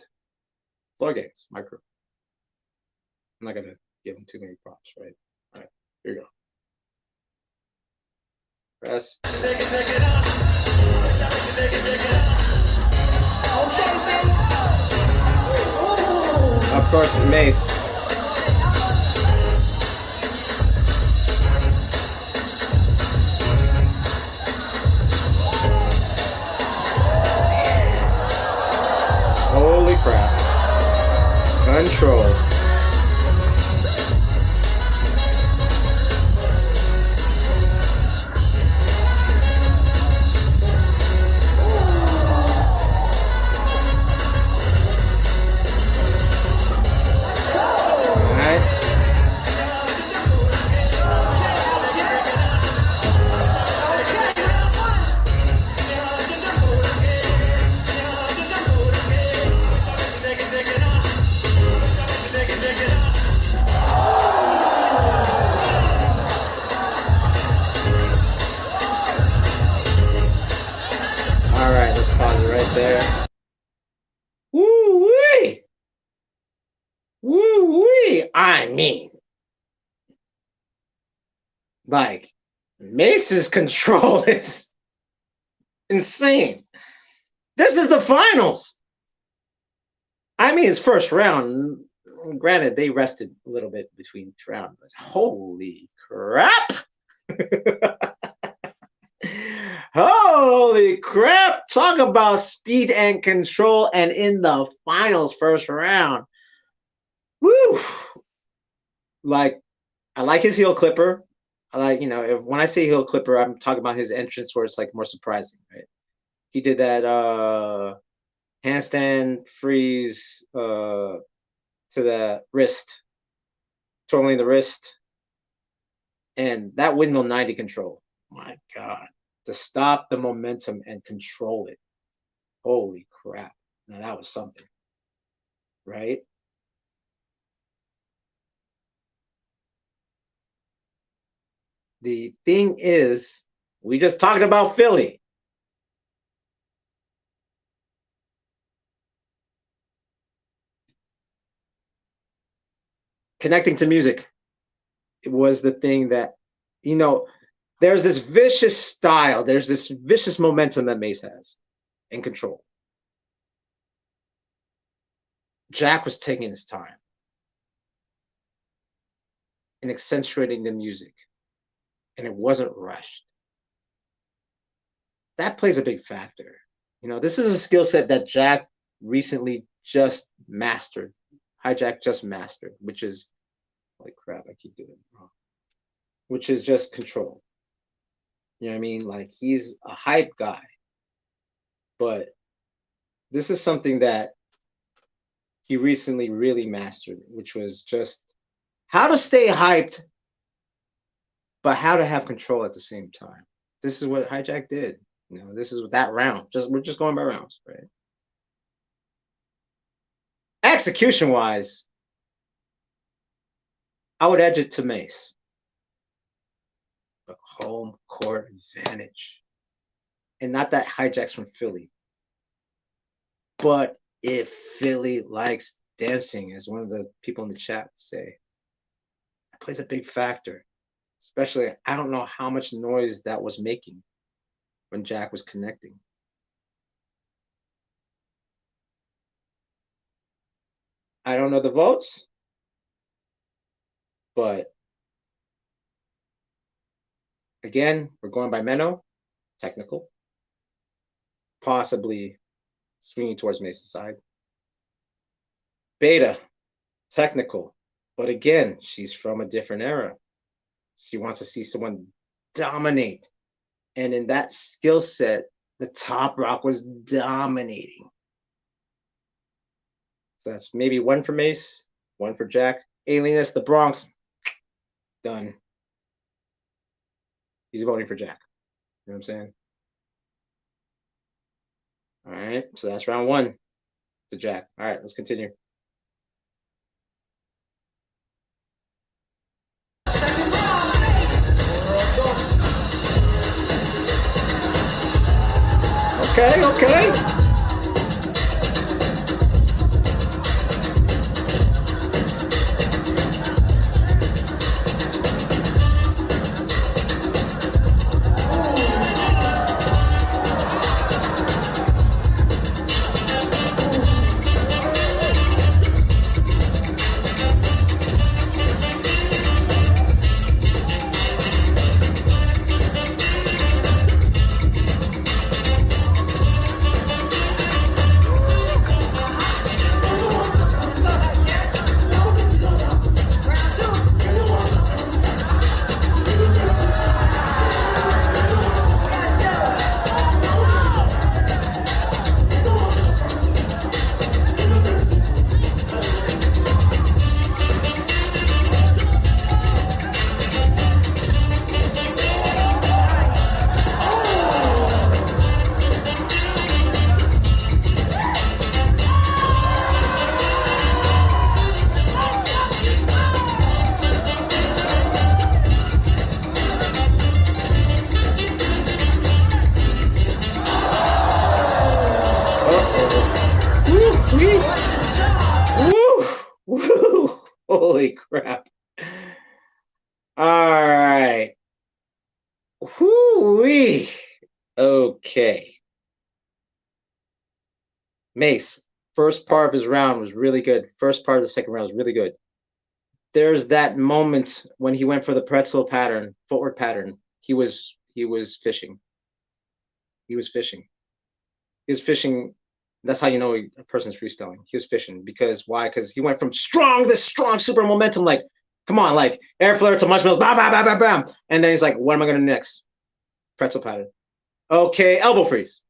Floor Games, my crew. I'm not gonna give them too many props, right? All right, here we go. Press. Of course, it's Mace. Holy crap. Control. There. Woo-wee! Woo-wee! I mean, like, Mace's control is insane. This is the finals. I mean, his first round, granted, they rested a little bit between each round, but holy crap! Holy crap! Talk about speed and control, and in the finals, first round. Woo! Like, I like his heel clipper. I like, when I say heel clipper, I'm talking about his entrance where it's like more surprising, right? He did that handstand freeze to the wrist, twirling the wrist, and that windmill 90 control. My God. To stop the momentum and control it. Holy crap. Now that was something, right? The thing is, we just talked about Philly. Connecting to music. It was the thing that, there's this vicious style. There's this vicious momentum that Mace has in control. Jack was taking his time and accentuating the music, and it wasn't rushed. That plays a big factor. This is a skill set that Jack recently just mastered. Hijack just mastered, which is, holy crap, I keep doing it wrong. Which is just control. You know what I mean? Like, he's a hype guy. But this is something that he recently really mastered, which was just how to stay hyped, but how to have control at the same time. This is what Hijack did. This is that round. We're just going by rounds, right? Execution-wise, I would edge it to Mace. Home court advantage. And not that Hijack's from Philly. But if Philly likes dancing, as one of the people in the chat say, that plays a big factor. Especially, I don't know how much noise that was making when Jack was connecting. I don't know the votes, but again, we're going by Menno, technical, possibly swinging towards Mace's side. Beta, technical, but again, she's from a different era. She wants to see someone dominate. And in that skill set, the top rock was dominating. So that's maybe one for Mace, one for Jack. Alienist, the Bronx, done. He's voting for Jack. You know what I'm saying? All right, so that's round one to Jack. All right, let's continue. Okay. Woo! Woo! Holy crap. All right. Whoo-wee. Okay. Mace, first part of his round was really good. First part of the second round was really good. There's that moment when he went for the pretzel pattern, footwork pattern. He was fishing. He was fishing. He was fishing. That's how you know a person's freestyling. He was fishing because why? Because he went from this strong, super momentum, like, come on, like air flare to marshmallows, bam, bam, bam, bam, bam. And then he's like, what am I gonna do next? Pretzel pattern. Okay, elbow freeze.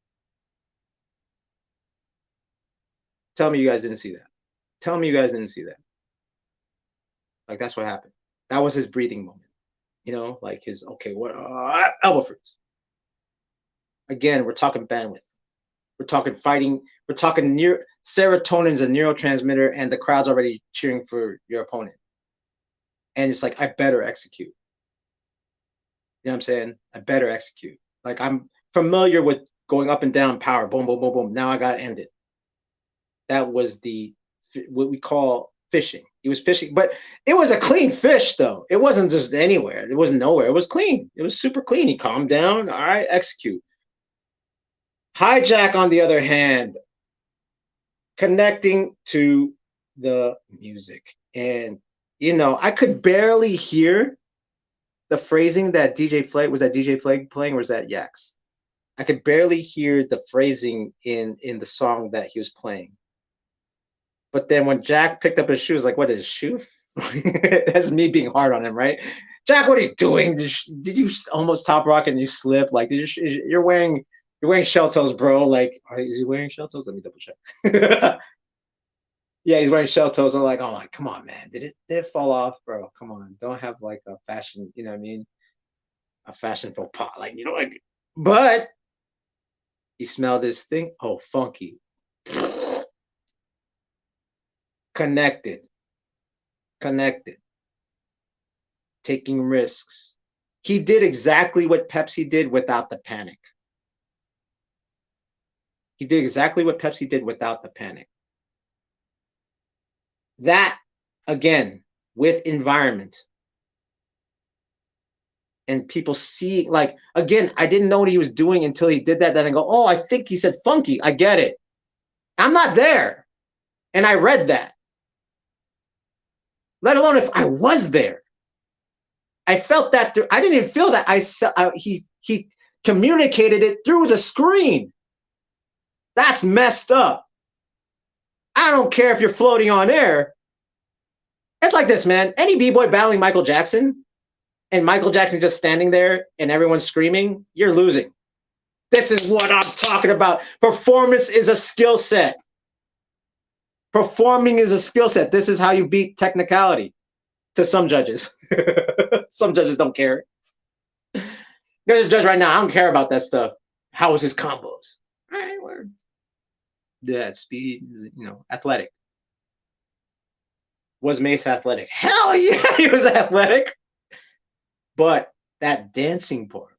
Tell me you guys didn't see that. Tell me you guys didn't see that. Like, that's what happened. That was his breathing moment. You know, like his, okay, what, elbow freeze. Again, we're talking bandwidth. We're talking fighting. We're talking serotonin's a neurotransmitter, and the crowd's already cheering for your opponent. And it's like, I better execute. You know what I'm saying? I better execute. Like, I'm familiar with going up and down power. Boom, boom, boom, boom. Now I got to end it. That was what we call fishing. He was fishing, but it was a clean fish, though. It wasn't just anywhere. It was nowhere. It was clean. It was super clean. He calmed down. All right, execute. Hijack, on the other hand, connecting to the music. And, you know, I could barely hear the phrasing that DJ Flag, was that DJ Flag playing, or was that Yax? I could barely hear the phrasing in the song that he was playing. But then when Jack picked up his shoes, like, what is his shoe? That's me being hard on him, right? Jack, what are you doing? Did you almost top rock and you slip? Like, you're wearing shell toes, bro. Like, is he wearing shell toes? Let me double check. Yeah, he's wearing shell toes. I'm like, oh, come on, man. Did it fall off, bro? Come on, don't have like a fashion, you know what I mean? A fashion faux pas, like, you know, like. But he smelled this thing. Oh, funky. Connected. Taking risks. He did exactly what Pepsi did without the panic. He did exactly what Pepsi did without the panic. That, again, with environment. And people see, like, again, I didn't know what he was doing until he did that. Then I go, oh, I think he said funky. I get it. I'm not there. And I read that. Let alone if I was there. I felt that through. I didn't even feel that. He communicated it through the screen. That's messed up. I don't care if you're floating on air. It's like this, man. Any B-boy battling Michael Jackson, and Michael Jackson just standing there and everyone's screaming, you're losing. This is what I'm talking about. Performance is a skill set. Performing is a skill set. This is how you beat technicality to some judges. Some judges don't care. There's a judge right now. I don't care about that stuff. How was his combos? All right, word. Yeah, speed, you know, athletic. Was Mace athletic? Hell yeah, he was athletic. But that dancing part,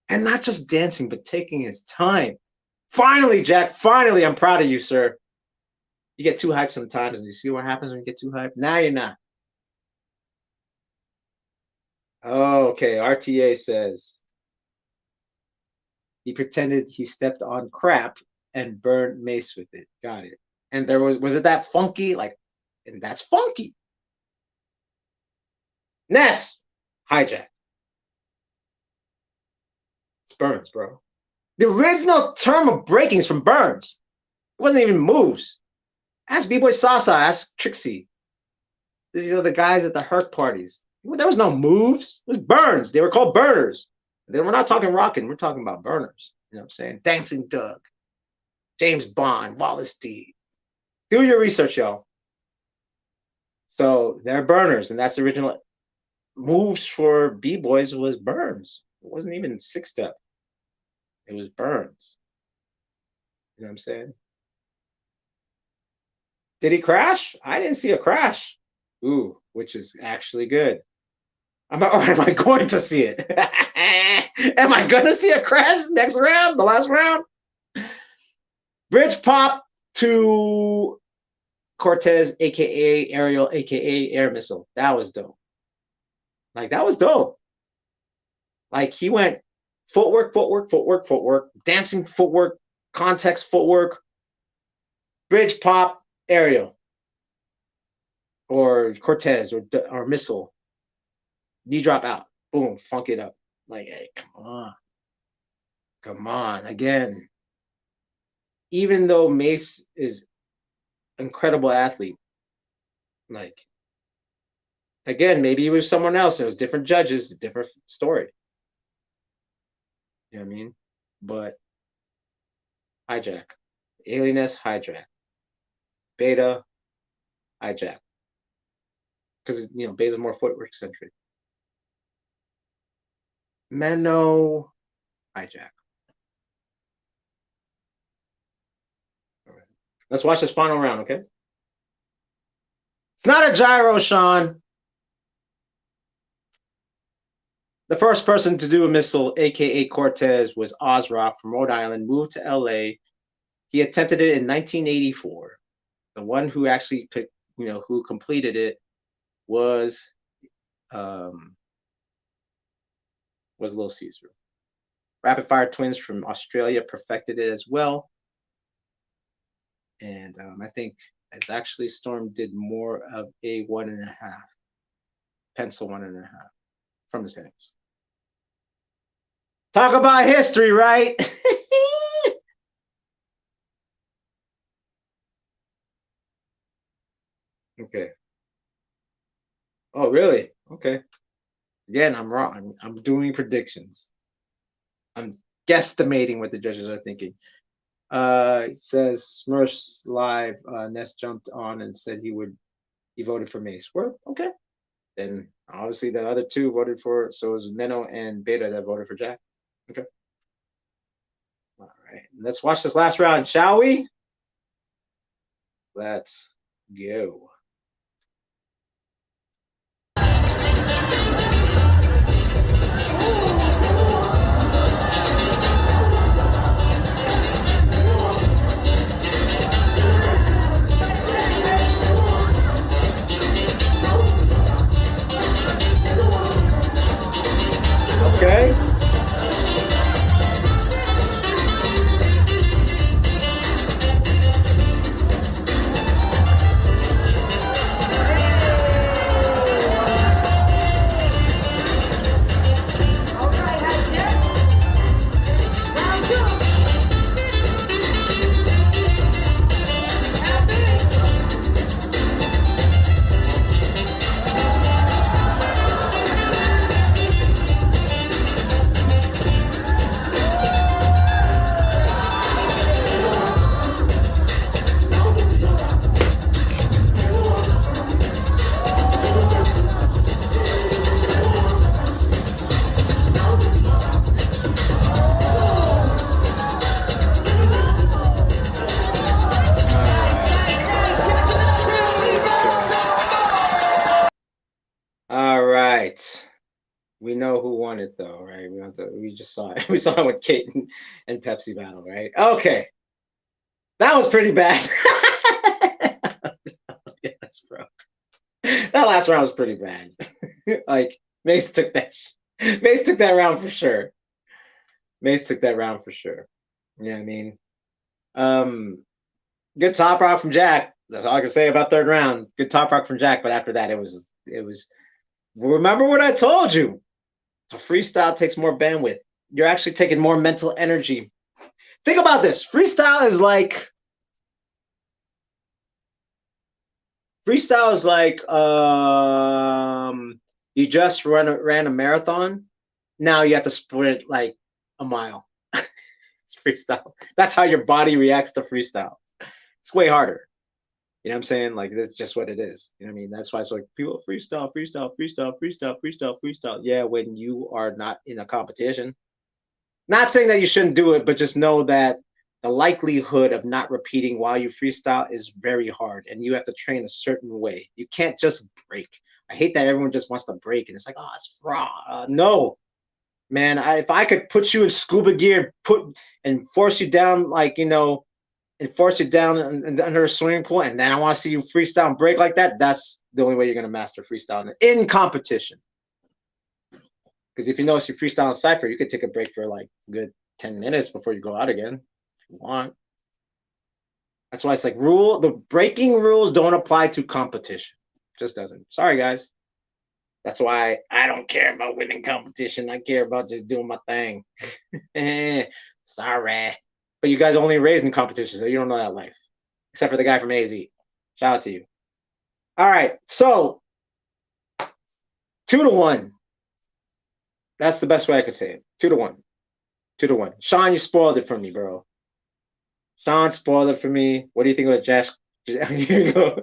and not just dancing, but taking his time. Finally, Jack, finally, I'm proud of you, sir. You get too hyped sometimes, and you see what happens when you get too hyped. Now you're not. Okay, RTA says he pretended he stepped on crap and burned Mace with it. Got it. And there was it that funky? Like, and that's funky. Ness, hijack. It's Burns, bro. The original term of breaking is from Burns. It wasn't even moves. Ask B-Boy Sasa, ask Trixie. These are the guys at the Herc parties. There was no moves. It was burns. They were called burners. We're not talking rocking. We're talking about burners. You know what I'm saying? Dancing Doug, James Bond, Wallace D. Do your research, y'all. So they're burners, and that's the original moves for B-boys was burns. It wasn't even six-step. It was burns. You know what I'm saying? Did he crash? I didn't see a crash. Ooh, which is actually good. Or am I going to see it? Am I going to see a crash next round, the last round? Bridge pop to Cortez, aka Aerial, aka Air Missile. That was dope. Like, that was dope. Like, he went footwork, footwork, footwork, footwork, dancing footwork, context footwork, bridge pop, aerial, or Cortez, or missile, knee drop out, boom, funk it up. Like, hey, come on, again. Even though Mace is an incredible athlete, like, again, maybe it was someone else. It was different judges, different story. You know what I mean? But hijack, alienness, hijack, beta, hijack, because beta's more footwork centric. Menno, hijack. All right. Let's watch this final round, okay? It's not a gyro, Sean. The first person to do a missile, aka Cortez, was Ozrock from Rhode Island, moved to LA. He attempted it in 1984. The one who actually who completed it was Little Caesar. Rapid Fire Twins from Australia perfected it as well. And I think it's actually Storm did more of a 1.5, pencil 1.5 from the settings. Talk about history, right? Okay. Oh, really? Okay. Again, I'm wrong. I'm doing predictions. I'm guesstimating what the judges are thinking. It says Smurfs Live, Ness jumped on and said he voted for Mace. Well, okay. Then obviously the other two voted for, so it was Menno and Beta that voted for Jack. Okay. All right. Let's watch this last round, shall we? Let's go. Okay. We know who won it, though, right? We just saw it. We saw it with Kate and Pepsi battle, right? Okay, that was pretty bad. Yes, bro. That last round was pretty bad. Like, Mace took that round for sure. Mace took that round for sure. You know what I mean? Good top rock from Jack. That's all I can say about third round. Good top rock from Jack, but after that, it was. Remember what I told you. So freestyle takes more bandwidth. You're actually taking more mental energy. Think about this. Freestyle is like you just ran a marathon. Now you have to sprint like a mile. It's freestyle. That's how your body reacts to freestyle. It's way harder. You know what I'm saying? Like, that's just what it is. You know what I mean? That's why it's like people freestyle. Yeah, when you are not in a competition. Not saying that you shouldn't do it, but just know that the likelihood of not repeating while you freestyle is very hard, and you have to train a certain way. You can't just break. I hate that everyone just wants to break, and it's like, oh, it's fraud. No, man. If I could put you in scuba gear, and force you down, like, and force you down under a swimming pool, and then I want to see you freestyle and break like that, that's the only way you're going to master freestyle in competition. Because if you notice you freestyle in Cypher, you could take a break for like a good 10 minutes before you go out again if you want. That's why it's like the breaking rules don't apply to competition. Just doesn't. Sorry, guys. That's why I don't care about winning competition. I care about just doing my thing. Sorry. But you guys only raised in competition, so you don't know that life. Except for the guy from AZ. Shout out to you. All right. So 2-1. That's the best way I could say it. 2-1. 2-1. Sean, you spoiled it for me, bro. Sean spoiled it for me. What do you think about Josh? Here you go.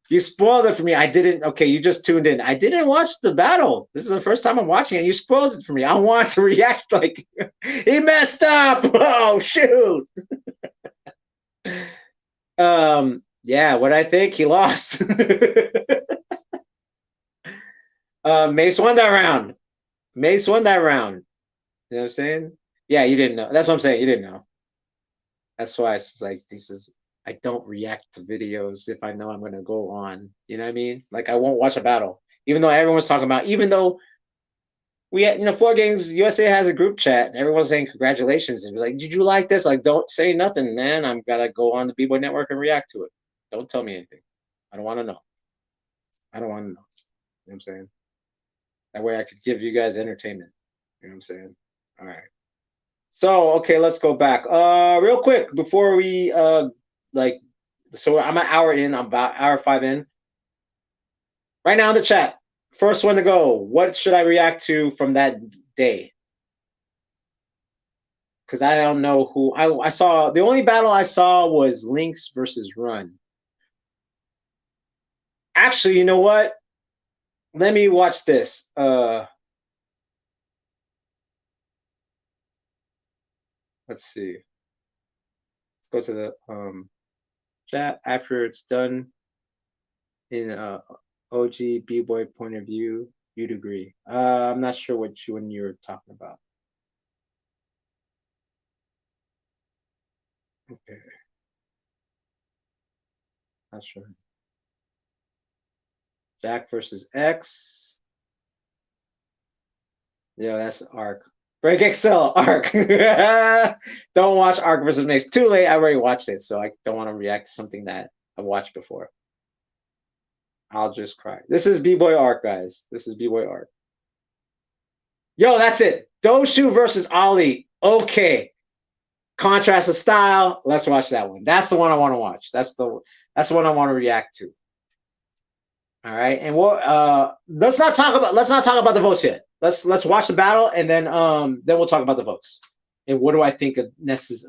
You spoiled it for me. I didn't. Okay, you just tuned in. I didn't watch the battle. This is the first time I'm watching it. You spoiled it for me. I want to react like he messed up. Oh shoot. Yeah. What I think he lost. Mace won that round. Mace won that round. You know what I'm saying? Yeah, you didn't know. That's what I'm saying. You didn't know. That's why it's like I don't react to videos if I know I'm gonna go on. You know what I mean? Like I won't watch a battle, even though everyone's talking about. Even though we, Floor Games USA has a group chat, and everyone's saying congratulations, and be like, "Did you like this?" Like, don't say nothing, man. I'm gotta go on the BBOY Network and react to it. Don't tell me anything. I don't want to know. I don't want to know. You know what I'm saying? That way I could give you guys entertainment. You know what I'm saying? All right. So okay, let's go back. Real quick before we so I'm an hour in. I'm about hour 5 in. Right now in the chat, first one to go. What should I react to from that day? Because I don't know who I saw. The only battle I saw was Lynx versus Run. Actually, you know what? Let me watch this. Let's see. Let's go to the chat after it's done. In OG B-Boy point of view, you'd agree. I'm not sure which one you're talking about. Okay. Not sure. Jack versus X. Yeah, that's Arc. Break Excel, Arc. Don't watch Arc versus Mace. Too late. I already watched it, so I don't want to react to something that I've watched before. I'll just cry. This is B-Boy Arc, guys. This is B-Boy Arc. Yo, that's it. Dosu versus Ali. Okay. Contrast of style. Let's watch that one. That's the one I want to watch. That's the one I want to react to. All right, and let's not talk about the votes yet. Let's watch the battle, and then we'll talk about the votes and what do I think of Ness's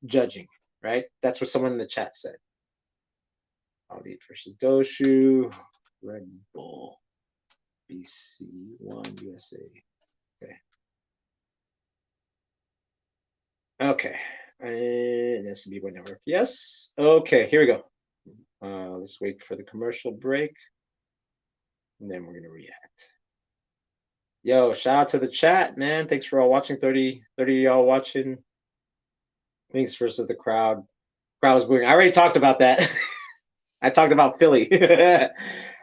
judging. Right, that's what someone in the chat said. Ali versus Dosu, Red Bull, BC1 USA. Okay. Okay, and this will be BBOY Network. Yes. Okay, here we go. Let's wait for the commercial break, and then we're gonna react. Yo, shout out to the chat, man. Thanks for all watching. 30 y'all watching. Thanks versus the crowd. Crowd was booing. I already talked about that. I talked about Philly.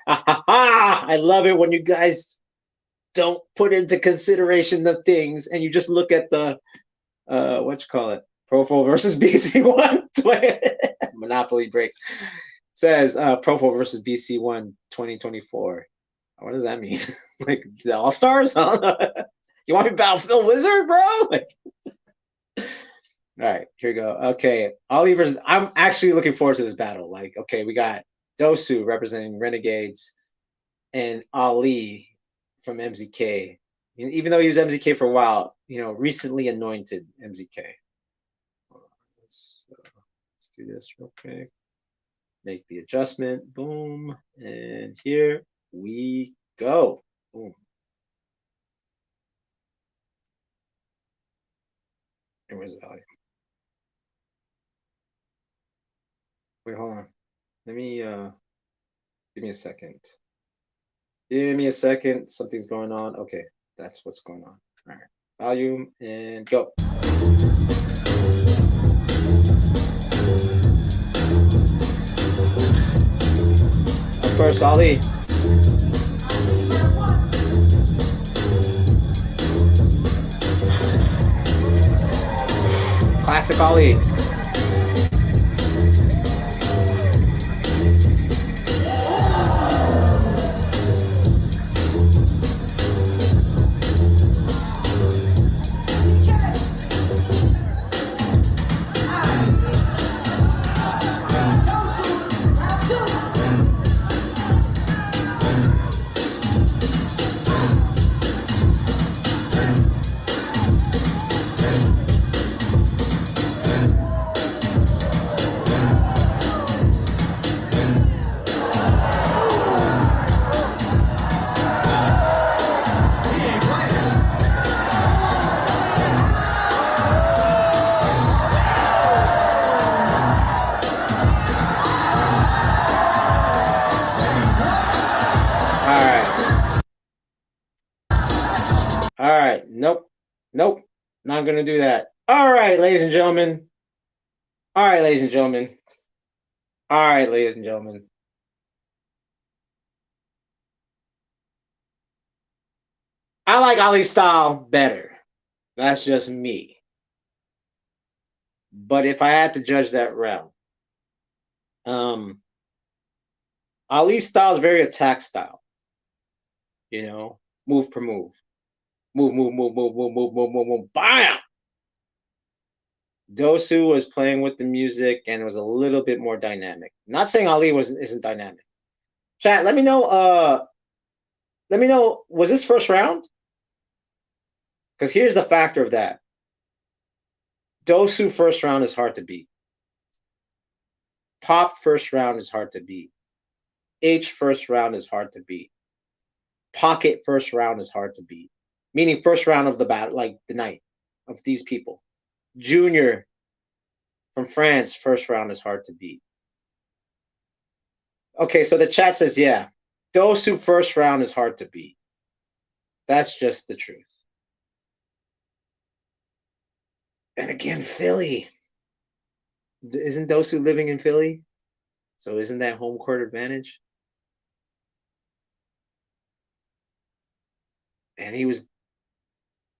I love it when you guys don't put into consideration the things and you just look at the what you call it, PROFO versus BC1. Monopoly breaks. Says PROFO versus BC1 2024. What does that mean? Like the All Stars? Huh? You want me to battle Phil Wizard, bro? Like, all right, here we go. Okay, Ali versus. I'm actually looking forward to this battle. Like, okay, we got Dosu representing Renegades and Ali from MZK. Even though he was MZK for a while, recently anointed MZK. Let's do this real quick. Make the adjustment. Boom. And here we go. Boom. And where's the volume? Wait, hold on. Let me give me a second. Give me a second. Something's going on. Okay, that's what's going on. All right. Volume and go. Of course, Ali. Classic Ali. All right. Nope. Nope. Not going to do that. All right, ladies and gentlemen. All right, ladies and gentlemen. All right, ladies and gentlemen. I like Ali's style better. That's just me. But if I had to judge that round, Ali's style is very attack style. You know, move per move. Move, move, move, move, move, move, move, move, move. Bam! Dosu was playing with the music and it was a little bit more dynamic. Not saying Ali isn't dynamic. Chat, let me know, was this first round? Because here's the factor of that. Dosu first round is hard to beat. Pop first round is hard to beat. H first round is hard to beat. Pocket first round is hard to beat. Meaning first round of the battle, like the night of these people. Junior from France, first round is hard to beat. Okay, so the chat says, yeah, Dosu first round is hard to beat. That's just the truth. And again, Philly. Isn't Dosu living in Philly? So isn't that home court advantage? And he was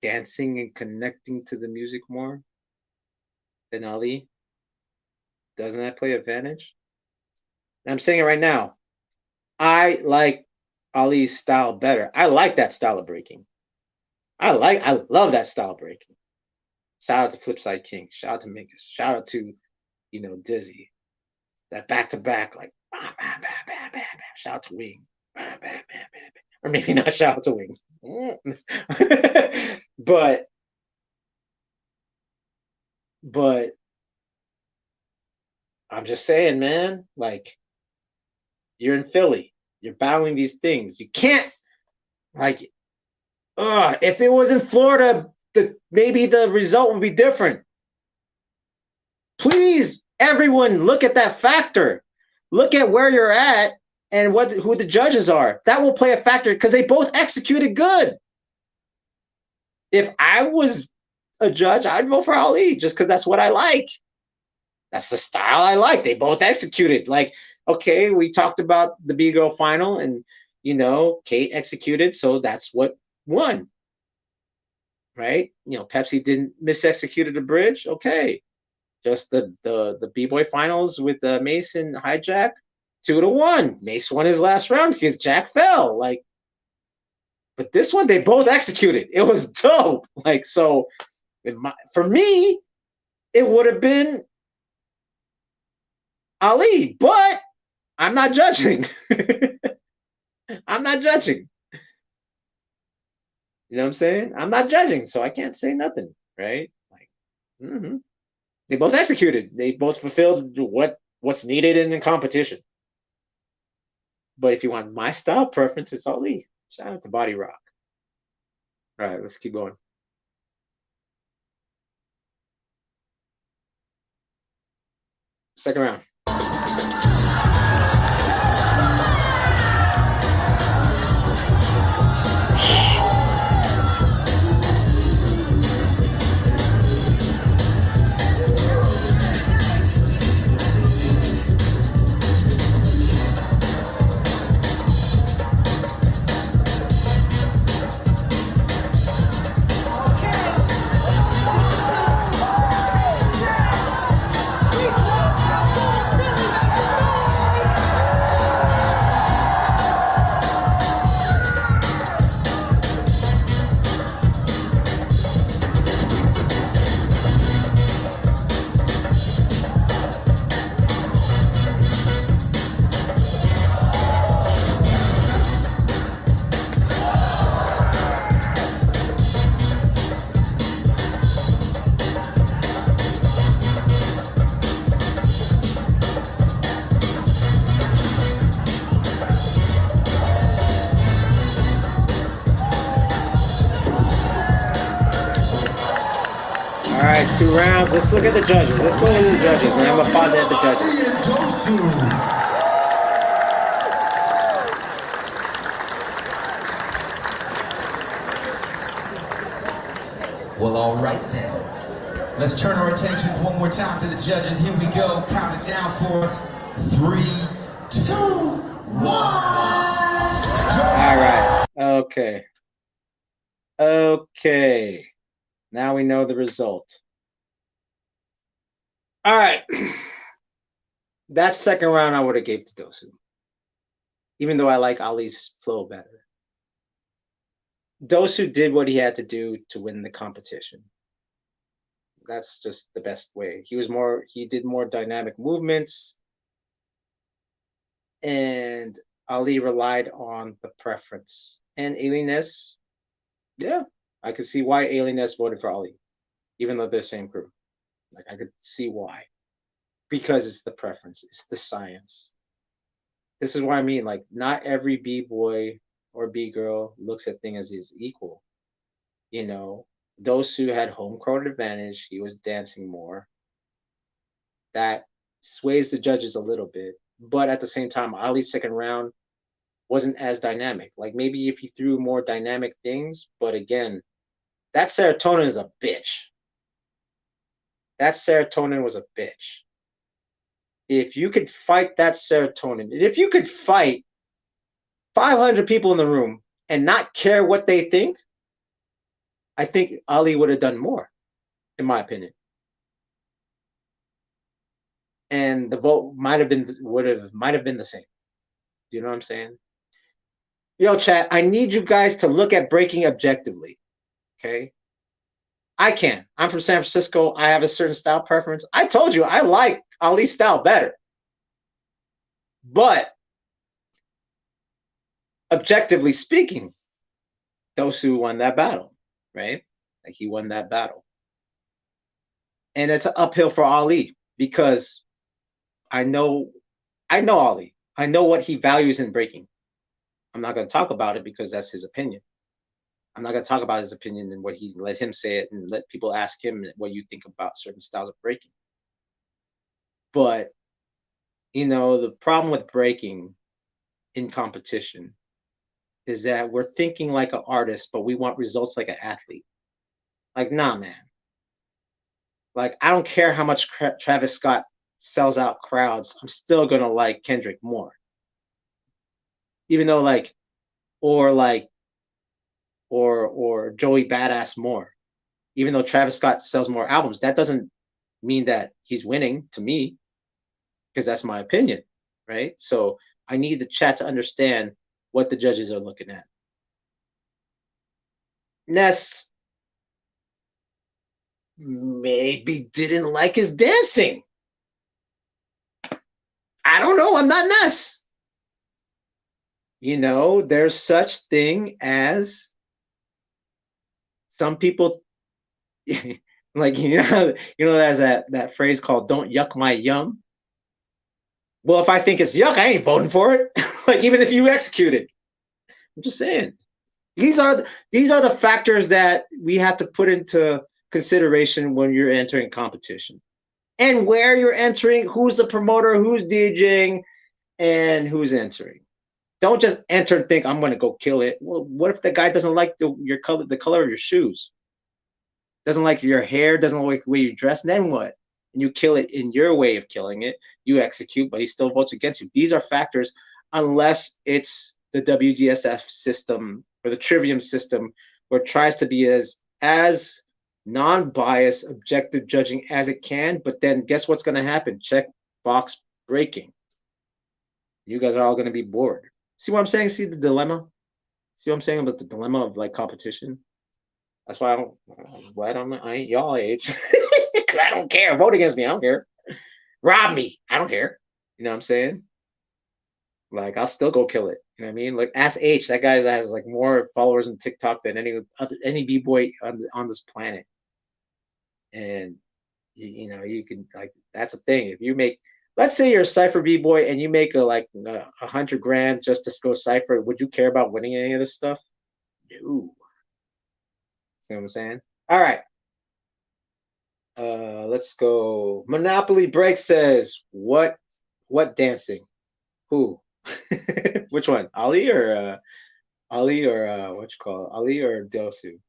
dancing and connecting to the music more than Ali. Doesn't that play advantage? And I'm saying it right now. I like Ali's style better. I like that style of breaking. I love that style of breaking. Shout out to Flipside King. Shout out to Mingus. Shout out to, Dizzy. That back-to-back, like, bam, bam, bam, bam, bam, bam. Shout out to Wing. Bam, bam, bam, bam, bam. Or maybe not shout out to Wing. But I'm just saying, man, like, you're in Philly. You're battling these things. You can't, like, if it was in Florida, maybe the result would be different. Please, everyone, look at that factor. Look at where you're at and who the judges are. That will play a factor because they both executed good. If I was a judge, I'd vote for Ali just because that's what I like. That's the style I like. They both executed. Like, okay, we talked about the B-Girl final and, Kate executed, so that's what won. Right? Pepsi didn't misexecuted the bridge. Okay. Just the B-Boy finals with Mace and Hijack, 2-1. Mace won his last round because Jack fell. Like, but this one, they both executed. It was dope. Like, so for me, it would have been Ali, but I'm not judging. I'm not judging. You know what I'm saying? I'm not judging, so I can't say nothing, right? Like, they both executed. They both fulfilled what's needed in the competition. But if you want my style preference, it's Ali. Shout out to Body Rock. All right, let's keep going. Second round. rounds. Let's look at the judges. Let's go to the judges, man. I'm gonna pause it at the judges. Well, all right then. Let's turn our attentions one more time to the judges. Here we go. Count it down for us. 3, 2, 1. All right. Okay. Okay. Now we know the result. All right. That second round I would have gave to Dosu. Even though I like Ali's flow better. Dosu did what he had to do to win the competition. That's just the best way. He did more dynamic movements, and Ali relied on the preference. And Alienness, yeah, I could see why Alienness voted for Ali, even though they're the same crew. Like, I could see why. Because it's the preference, it's the science. This is what I mean. Like, not every B-boy or B-girl looks at things as equal. You know, Dosu had home court advantage. He was dancing more. That sways the judges a little bit. But at the same time, Ali's second round wasn't as dynamic. Like, maybe if he threw more dynamic things, but again, that serotonin is a bitch. That serotonin was a bitch. If you could fight that serotonin, if you could fight 500 people in the room and not care what they think, I think Ali would have done more, in my opinion. And the vote might have been the same. Do you know what I'm saying? Yo, chat, I need you guys to look at breaking objectively. Okay? I can. I'm from San Francisco. I have a certain style preference. I told you I like Ali's style better. But objectively speaking, Dosu won that battle, right? Like, he won that battle. And it's an uphill for Ali because I know Ali. I know what he values in breaking. I'm not going to talk about it because that's his opinion. I'm not going to talk about his opinion and what he's let him say it and let people ask him what you think about certain styles of breaking. But, you know, the problem with breaking in competition is that we're thinking like an artist, but we want results like an athlete. Like, nah, man. Like, I don't care how much Travis Scott sells out crowds. I'm still going to like Kendrick more. Even though, like, or Joey Badass more. Even though Travis Scott sells more albums, that doesn't mean that he's winning to me, because that's my opinion, right? So I need the chat to understand what the judges are looking at. Ness maybe didn't like his dancing. I don't know. I'm not Ness. You know, there's such thing as some people like, you know, there's that phrase called "don't yuck my yum." Well, if I think it's yuck, I ain't voting for it. Like, even if you execute it. I'm just saying. These are the factors that we have to put into consideration when you're entering competition. And where you're entering, who's the promoter, who's DJing, and who's entering. Don't just enter and think, I'm going to go kill it. Well, what if the guy doesn't like the color of your shoes? Doesn't like your hair, doesn't like the way you dress, then what? And you kill it in your way of killing it. You execute, but he still votes against you. These are factors, unless it's the WGSF system or the Trivium system, where it tries to be as non-biased, objective judging as it can. But then guess what's going to happen? Check box breaking. You guys are all going to be bored. See what I'm saying? See the dilemma? See what I'm saying about the dilemma of like competition? That's why I ain't y'all age. I don't care. Vote against me. I don't care. Rob me. I don't care. You know what I'm saying? Like, I'll still go kill it. You know what I mean? Like, Ask H, that guy has like more followers on TikTok than any B-boy on this planet. And you know, you can, like, that's the thing. If you make, let's say you're a Cypher B-boy and you make like 100 grand just to go Cypher, would you care about winning any of this stuff? No. See what I'm saying? All right. Let's go. Monopoly Break says, what dancing? Who? Which one? Ali or what you call it? Ali or Dosu?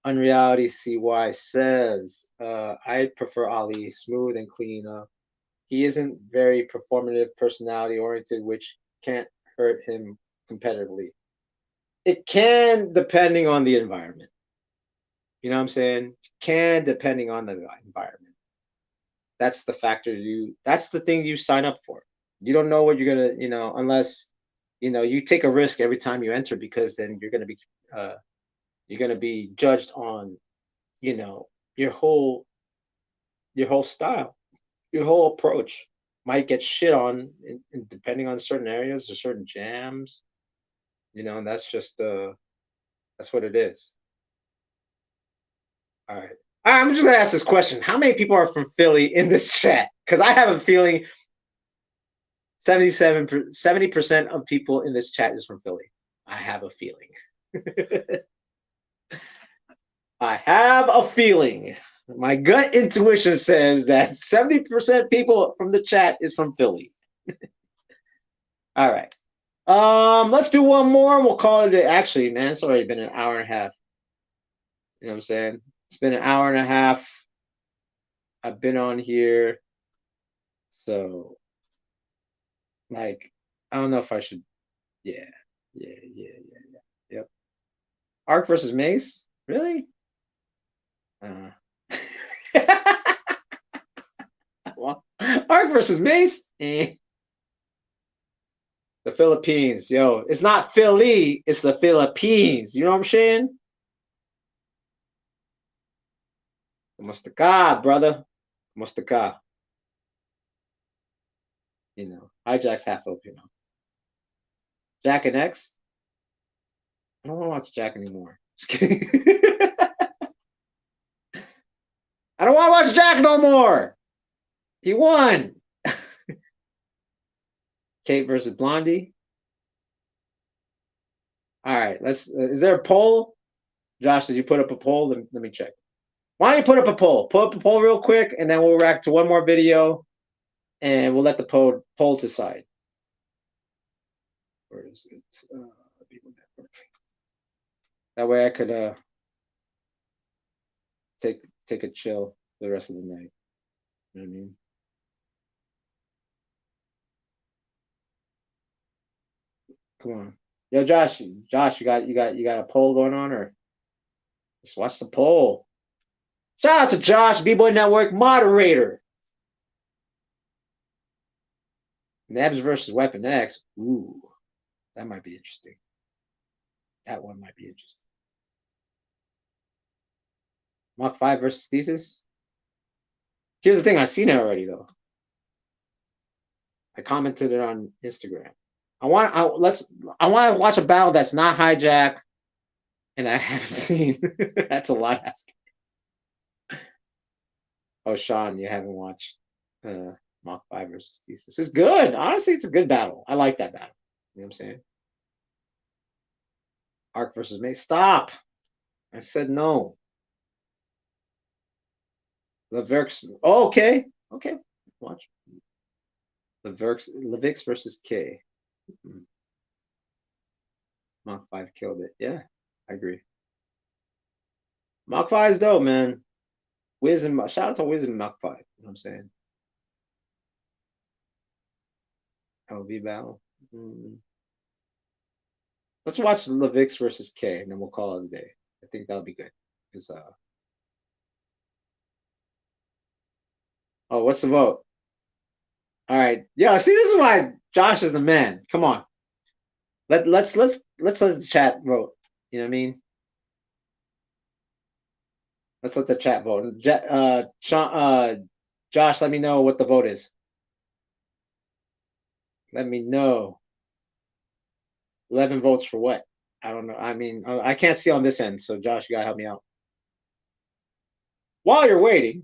Unreality CY says, I prefer Ali, smooth and clean up. He isn't very performative, personality oriented, which can't hurt him competitively. It can, depending on the environment. You know what I'm saying? Can, depending on the environment. That's the factor that's the thing you sign up for. You don't know what you're gonna, unless, you take a risk every time you enter, because then you're gonna be judged on, your whole style, your whole approach might get shit on depending on certain areas or certain jams, and that's just that's what it is. All right. I'm just gonna ask this question. How many people are from Philly in this chat? Because I have a feeling 70% of people in this chat is from Philly. I have a feeling. I have a feeling. My gut intuition says that 70% people from the chat is from Philly. All right. Let's do one more and we'll call it. Actually, man, it's already been an hour and a half. You know what I'm saying? It's been an hour and a half. I've been on here. So, like, I don't know if I should. Yeah. Yep. Arc versus Mace? Really? Well, Arc versus Mace? The Philippines, yo. It's not Philly, it's the Philippines. You know what I'm saying? Mustaka, brother. Mustaka. Hijack's half Filipino. Jack and X? I don't want to watch Jack anymore. Just kidding. I don't want to watch Jack no more. He won. Kate versus Blondie. All right, is there a poll? Josh, did you put up a poll? Let me check. Why don't you put up a poll? Put up a poll real quick, and then we'll react to one more video, and we'll let the poll decide. Where is it? That way I could take a chill for the rest of the night. You know what I mean? Come on. Yo, Josh, you got a poll going on, or let's watch the poll. Shout out to Josh, BBOY Network moderator. Nebs versus Weapon X. Ooh, that might be interesting. That one might be interesting. Mach 5 versus Thesis. Here's the thing, I've seen it already though. I commented it on Instagram. I want to watch a battle that's not hijack, and I haven't seen. That's a lot asking. Oh, Sean, you haven't watched Mach 5 versus Thesis. It's good. Honestly, it's a good battle. I like that battle. You know what I'm saying? Arc versus May. Stop. I said no. Levix. Oh, okay. Okay. Watch. Levix versus K. Mach 5 killed it. Yeah, I agree. Mach 5 is dope, man. Wiz and shout out to Wiz and Mach 5. You know what I'm saying? LV battle. Let's watch Levix versus K, and then we'll call it a day. I think that'll be good. Because oh, what's the vote? All right. Yeah, see, this is why Josh is the man. Come on. Let's let the chat vote. You know what I mean? Let's let the chat vote. Josh, let me know what the vote is. Let me know. 11 votes for what? I don't know. I mean, I can't see on this end. So, Josh, you got to help me out. While you're waiting,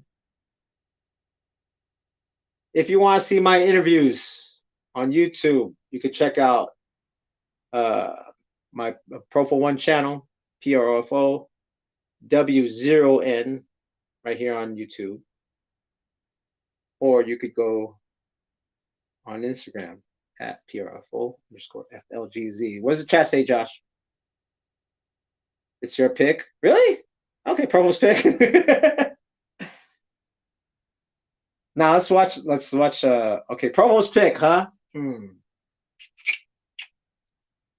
if you want to see my interviews on YouTube, you can check out my PROFO 1 channel, PROFO. W0N right here on YouTube. Or you could go on Instagram at PROFO_FLGZ. What does the chat say, Josh? It's your pick? Really? Okay, Provo's pick. Now let's watch okay, Provo's pick, huh?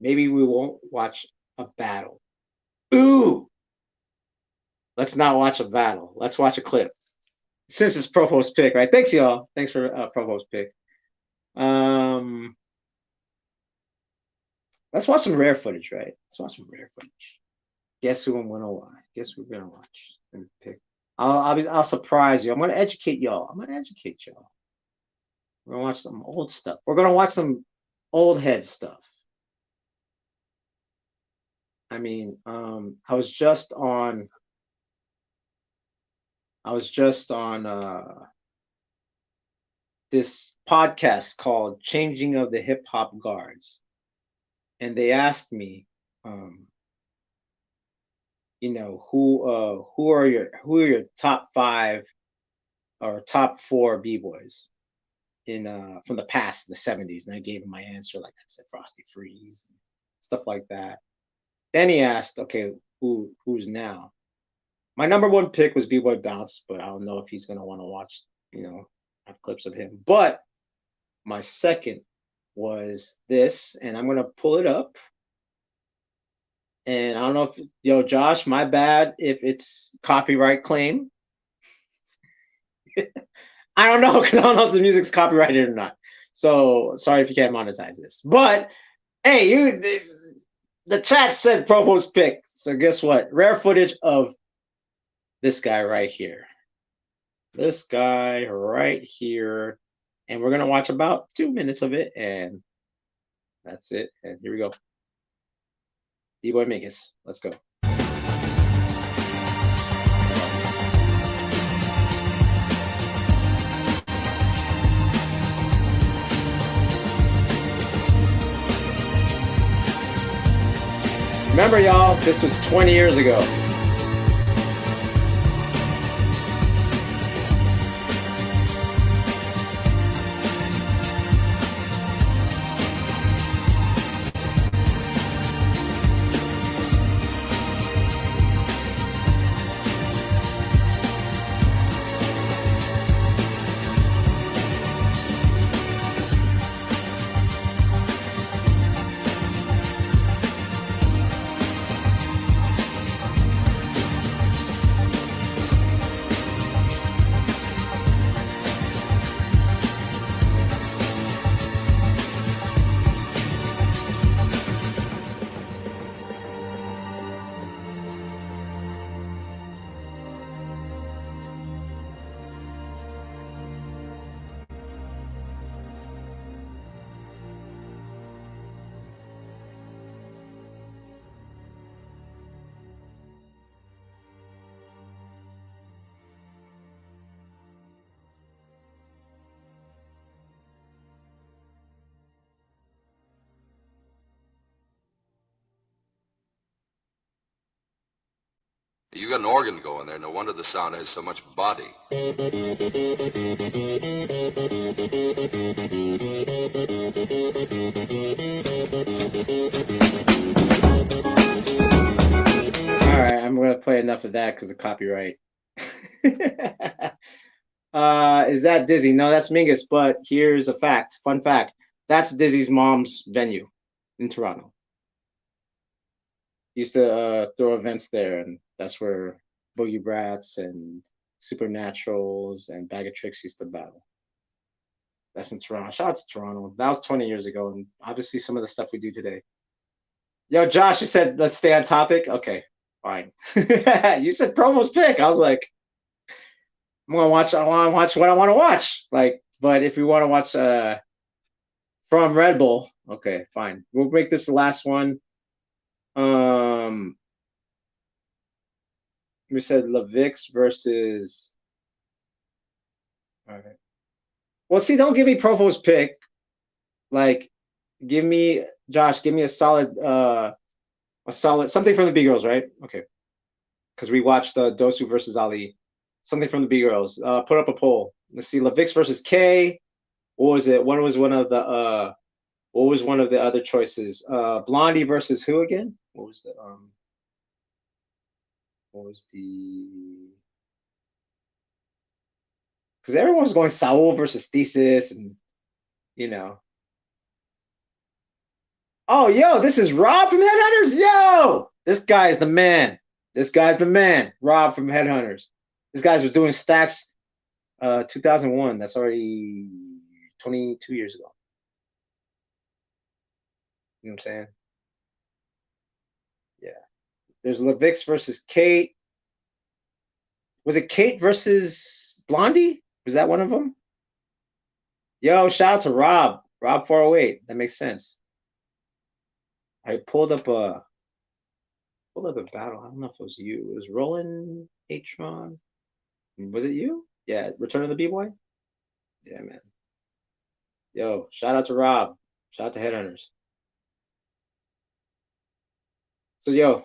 Maybe we won't watch a battle. Ooh! Let's not watch a battle. Let's watch a clip. Since it's Provo's pick, right? Thanks, y'all. Thanks for Provo's pick. Let's watch some rare footage, right? Let's watch some rare footage. Guess who I'm gonna watch? Guess who we're gonna watch and pick. I'll surprise you. I'm gonna educate y'all. We're gonna watch some old stuff. We're gonna watch some old head stuff. I mean, I was just on this podcast called Changing of the Hip Hop Guards. And they asked me, you know, who are your top 5 or top 4 b-boys in from the past, the 70s, and I gave him my answer, like I said, Frosty Freeze, and stuff like that. Then he asked, okay, who's now? My number 1 pick was B-Boy Bounce, but I don't know if he's gonna want to watch, you know, have clips of him. But my second was this, and I'm gonna pull it up. And I don't know if, yo, Josh, my bad if it's copyright claim. I don't know, because I don't know if the music's copyrighted or not. So sorry if you can't monetize this. But hey, the chat said Provo's pick. So guess what? Rare footage of this guy right here. This guy right here. And we're gonna watch about 2 minutes of it, and that's it. And here we go. B-Boy Mingus. Let's go. Remember, y'all, this was 20 years ago. You got an organ going there. No wonder the sound has so much body. All right, I'm going to play enough of that because of copyright. Is that Dizzy? No, that's Mingus. But here's a fact, fun fact. That's Dizzy's mom's venue in Toronto. Used to throw events there, and that's where Boogie Brats and Supernaturals and Bag of Tricks used to battle. That's in Toronto. Shout out to Toronto. That was 20 years ago, and obviously some of the stuff we do today. Yo, Josh, you said let's stay on topic. Okay, fine. You said Provo's pick. I was like, I want to watch what I want to watch. Like, but if we want to watch from Red Bull, okay, fine. We'll make this the last one. We said Levix versus. All right. Well, see, don't give me Provo's pick. Like, give me Josh. Give me a solid something from the B girls, right? Okay. because we watched Dosu versus Ali. Something from the B girls. Put up a poll. Let's see. Levix versus K. What was it? What was one of the other choices? Blondie versus who again? What was the because everyone was going Saul versus Thesis, and you know. Oh, yo, this is Rob from Headhunters. Yo, this guy is the man. This guy's the man. Rob from Headhunters. This guy's was doing stacks 2001. That's already 22 years ago. You know what I'm saying? Yeah. There's Levix versus Kate. Was it Kate versus Blondie? Was that one of them? Yo, shout out to Rob. Rob 408. That makes sense. I pulled up a battle. I don't know if it was you. It was Roland Atron. Was it you? Yeah, Return of the BBOY? Yeah, man. Yo, shout out to Rob. Shout out to Headhunters. So yo,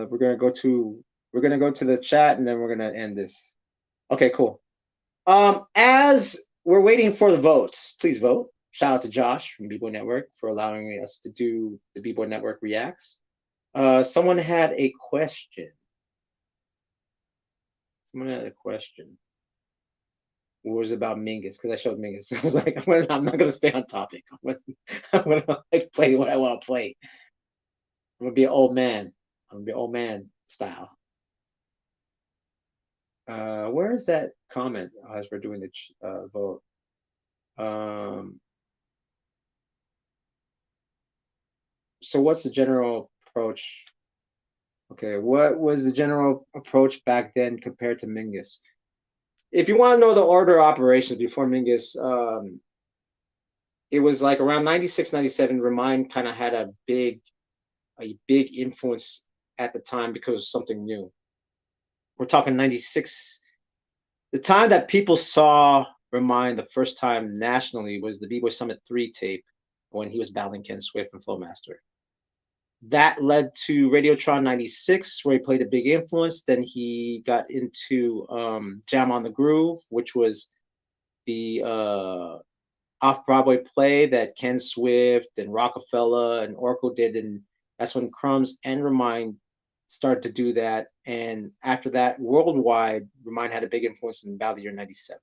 we're gonna go to the chat and then we're gonna end this. Okay, cool. As we're waiting for the votes, please vote. Shout out to Josh from BBOY Network for allowing us to do the BBOY Network Reacts. Someone had a question. It was about Mingus because I showed Mingus. I was like, I'm not gonna stay on topic. I'm gonna like play what I want to play. I'm gonna be an old man. I'm gonna be old man style. Where is that comment as we're doing the vote? So what's the general approach? Okay, what was the general approach back then compared to Mingus? If you want to know the order of operations before Mingus, it was like around 96, 97, Remind kind of had a big influence at the time because it was something new. We're talking 96. The time that people saw Remind the first time nationally was the B-Boy Summit 3 tape when he was battling Ken Swift and Flowmaster. That led to Radiotron 96, where he played a big influence. Then he got into Jam on the Groove, which was the off-Broadway play that Ken Swift and Rockefeller and Orko did, and that's when Crumbs and Remind started to do that. And after that, worldwide, Remind had a big influence in about the year 97.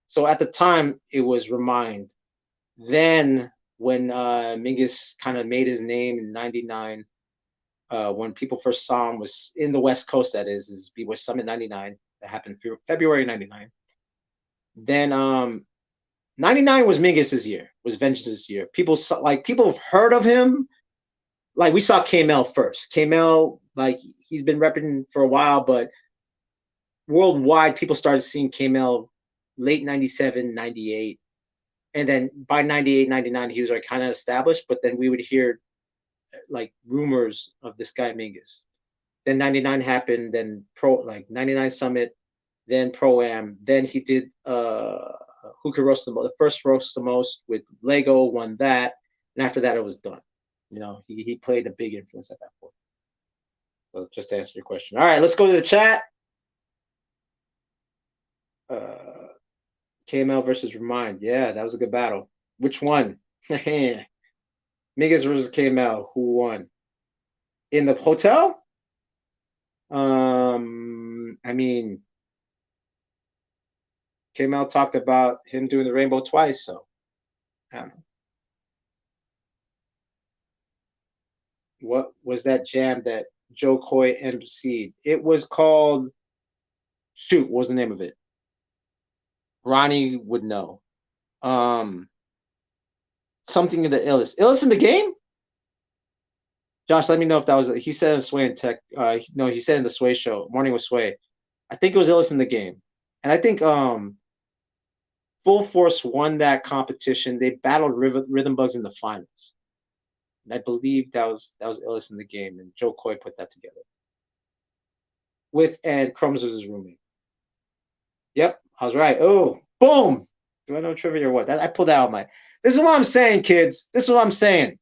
So at the time, it was Remind. Then when Mingus kind of made his name in 99, when people first saw him was in the West Coast, that is B-Boy Summit 99. That happened February 99. Then 99 was Mingus's year, was Vengeance's year. People have heard of him. Like we saw K-Mel first. K-Mel, like he's been repping for a while, but worldwide people started seeing K-Mel late 97, 98. And then by 98, 99, he was like kind of established, but then we would hear like rumors of this guy Mingus. Then 99 happened, then 99 Summit, then Pro-Am. Then he did Who Could Roast the Most, the first Roast the Most with Lego, won that. And after that, it was done. You know, he played a big influence at that point. So just to answer your question. All right, let's go to the chat. KML versus Remind. Yeah, that was a good battle. Which one? Mingus versus KML. Who won? In the hotel? I mean, KML talked about him doing the rainbow twice, so I don't know. What was that jam that Joe Coy emceed? It was called, shoot, what was the name of it? Ronnie would know. Something in the illest. Illest in the game? Josh, let me know if that was, he said in Sway and Tech, no, he said in the Sway show, Morning with Sway. I think it was illest in the game. And I think Full Force won that competition. They battled Rhythm Bugs in the finals. And I believe that was illest in the game, and Joe Coy put that together. And Crumbs was his roommate. Yep, I was right. Oh, boom! Do I know trivia or what? I pulled that out my. This is what I'm saying, kids. This is what I'm saying.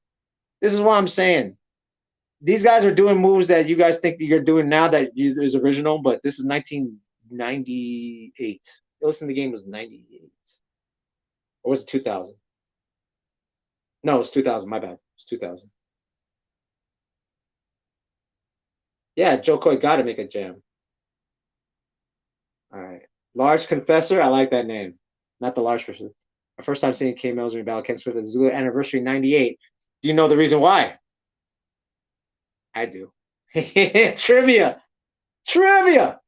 these guys are doing moves that you guys think you're doing now that is original, but this is 1998. Listen, the game was 98. Or was it 2000? No, it's 2000. My bad. It's 2000. Yeah, Joe Coy got to make a jam. All right. Large Confessor. I like that name. Not the large person. My first time seeing K Mills rebel Ken Swift at the Zulu anniversary 98. Do you know the reason why? I do. Trivia. Trivia.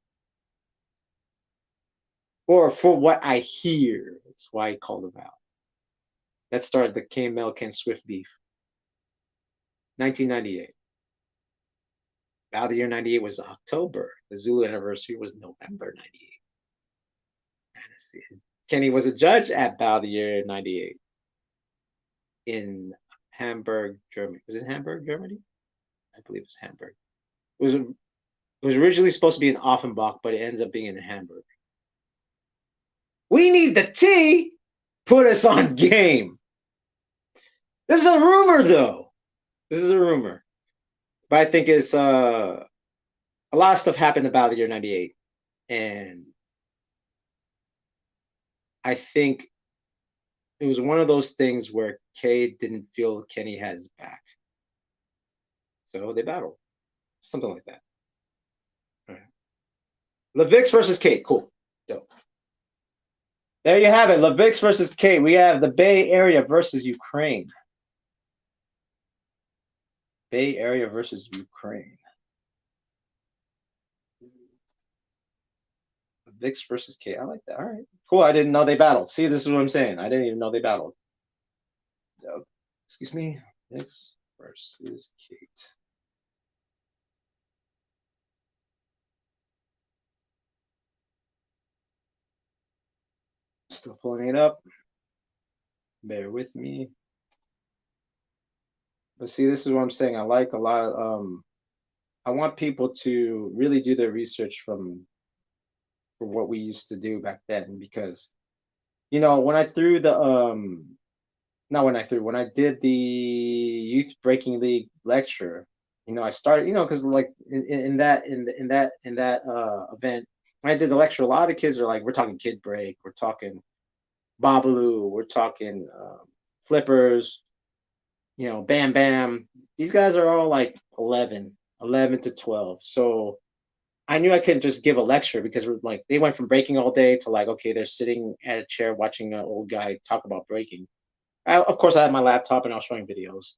Or for what I hear. That's why I called him out. That started the Ken Swift beef. 1998. Bow the year 98 was October. The Zulu anniversary was November 98. Kenny was a judge at Bow the year 98 in Hamburg, Germany. Was it Hamburg, Germany? I believe it's Hamburg. It was originally supposed to be in Offenbach, but it ends up being in Hamburg. We need the tea. Put us on game. This is a rumor, though. This is a rumor. But I think it's a lot of stuff happened about the year 98. And I think it was one of those things where Kay didn't feel Kenny had his back. So they battled. Something like that. All right. Levix versus Kate. Cool. Dope. There you have it. Levix versus Kate. We have the Bay Area versus Ukraine. Bay Area versus Ukraine. Levix versus Kate. I like that. All right. Cool. I didn't know they battled. See, this is what I'm saying. I didn't even know they battled. Excuse me. Levix versus Kate. Still pulling it up. Bear with me. But see, this is what I'm saying. I like a lot of I want people to really do their research for what we used to do back then, because when I threw the when I did the Youth Breaking League lecture, I started, because like in that event, when I did the lecture, a lot of the kids are like, we're talking Kid Break, we're talking Babalu, we're talking Flippers, Bam Bam. These guys are all like 11 to 12. So I knew I couldn't just give a lecture, because we're like, they went from breaking all day to like, okay, they're sitting at a chair watching an old guy talk about breaking. Of course, I had my laptop and I was showing videos.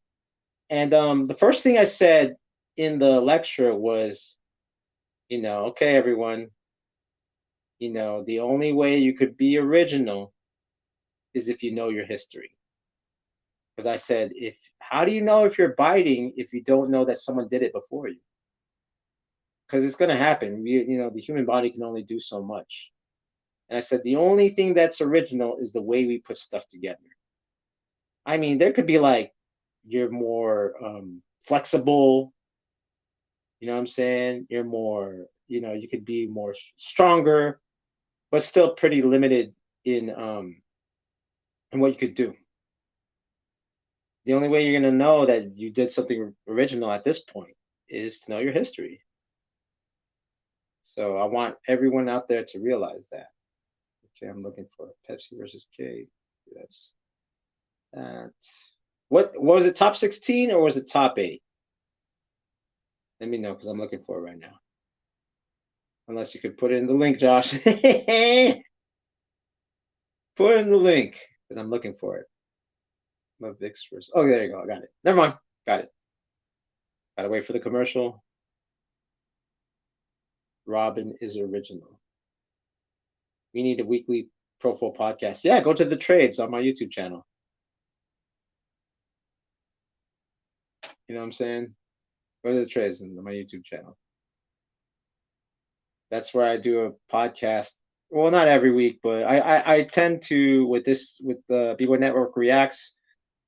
And the first thing I said in the lecture was, okay, everyone, the only way you could be original is if you know your history. Because I said, how do you know if you're biting if you don't know that someone did it before you? Because it's going to happen. The human body can only do so much. And I said, the only thing that's original is the way we put stuff together. I mean, there could be like, you're more flexible. You know what I'm saying? You're more, you could be more stronger, but still pretty limited in what you could do. The only way you're going to know that you did something original at this point is to know your history. So I want everyone out there to realize that. Okay, I'm looking for Pepsi versus K. That's that. What was it, top 16 or was it top 8? Let me know, because I'm looking for it right now. Unless you could put it in the link, Josh. Put it in the link, because I'm looking for it. Levix versus. Oh, there you go. I got it. Never mind. Got it. Gotta wait for the commercial. Robin is original. We need a weekly PROFO podcast. Yeah, go to the trades on my YouTube channel. You know what I'm saying? Go to the trades on my YouTube channel. That's where I do a podcast. Well, not every week, but I tend to, with the BBOY Network Reacts,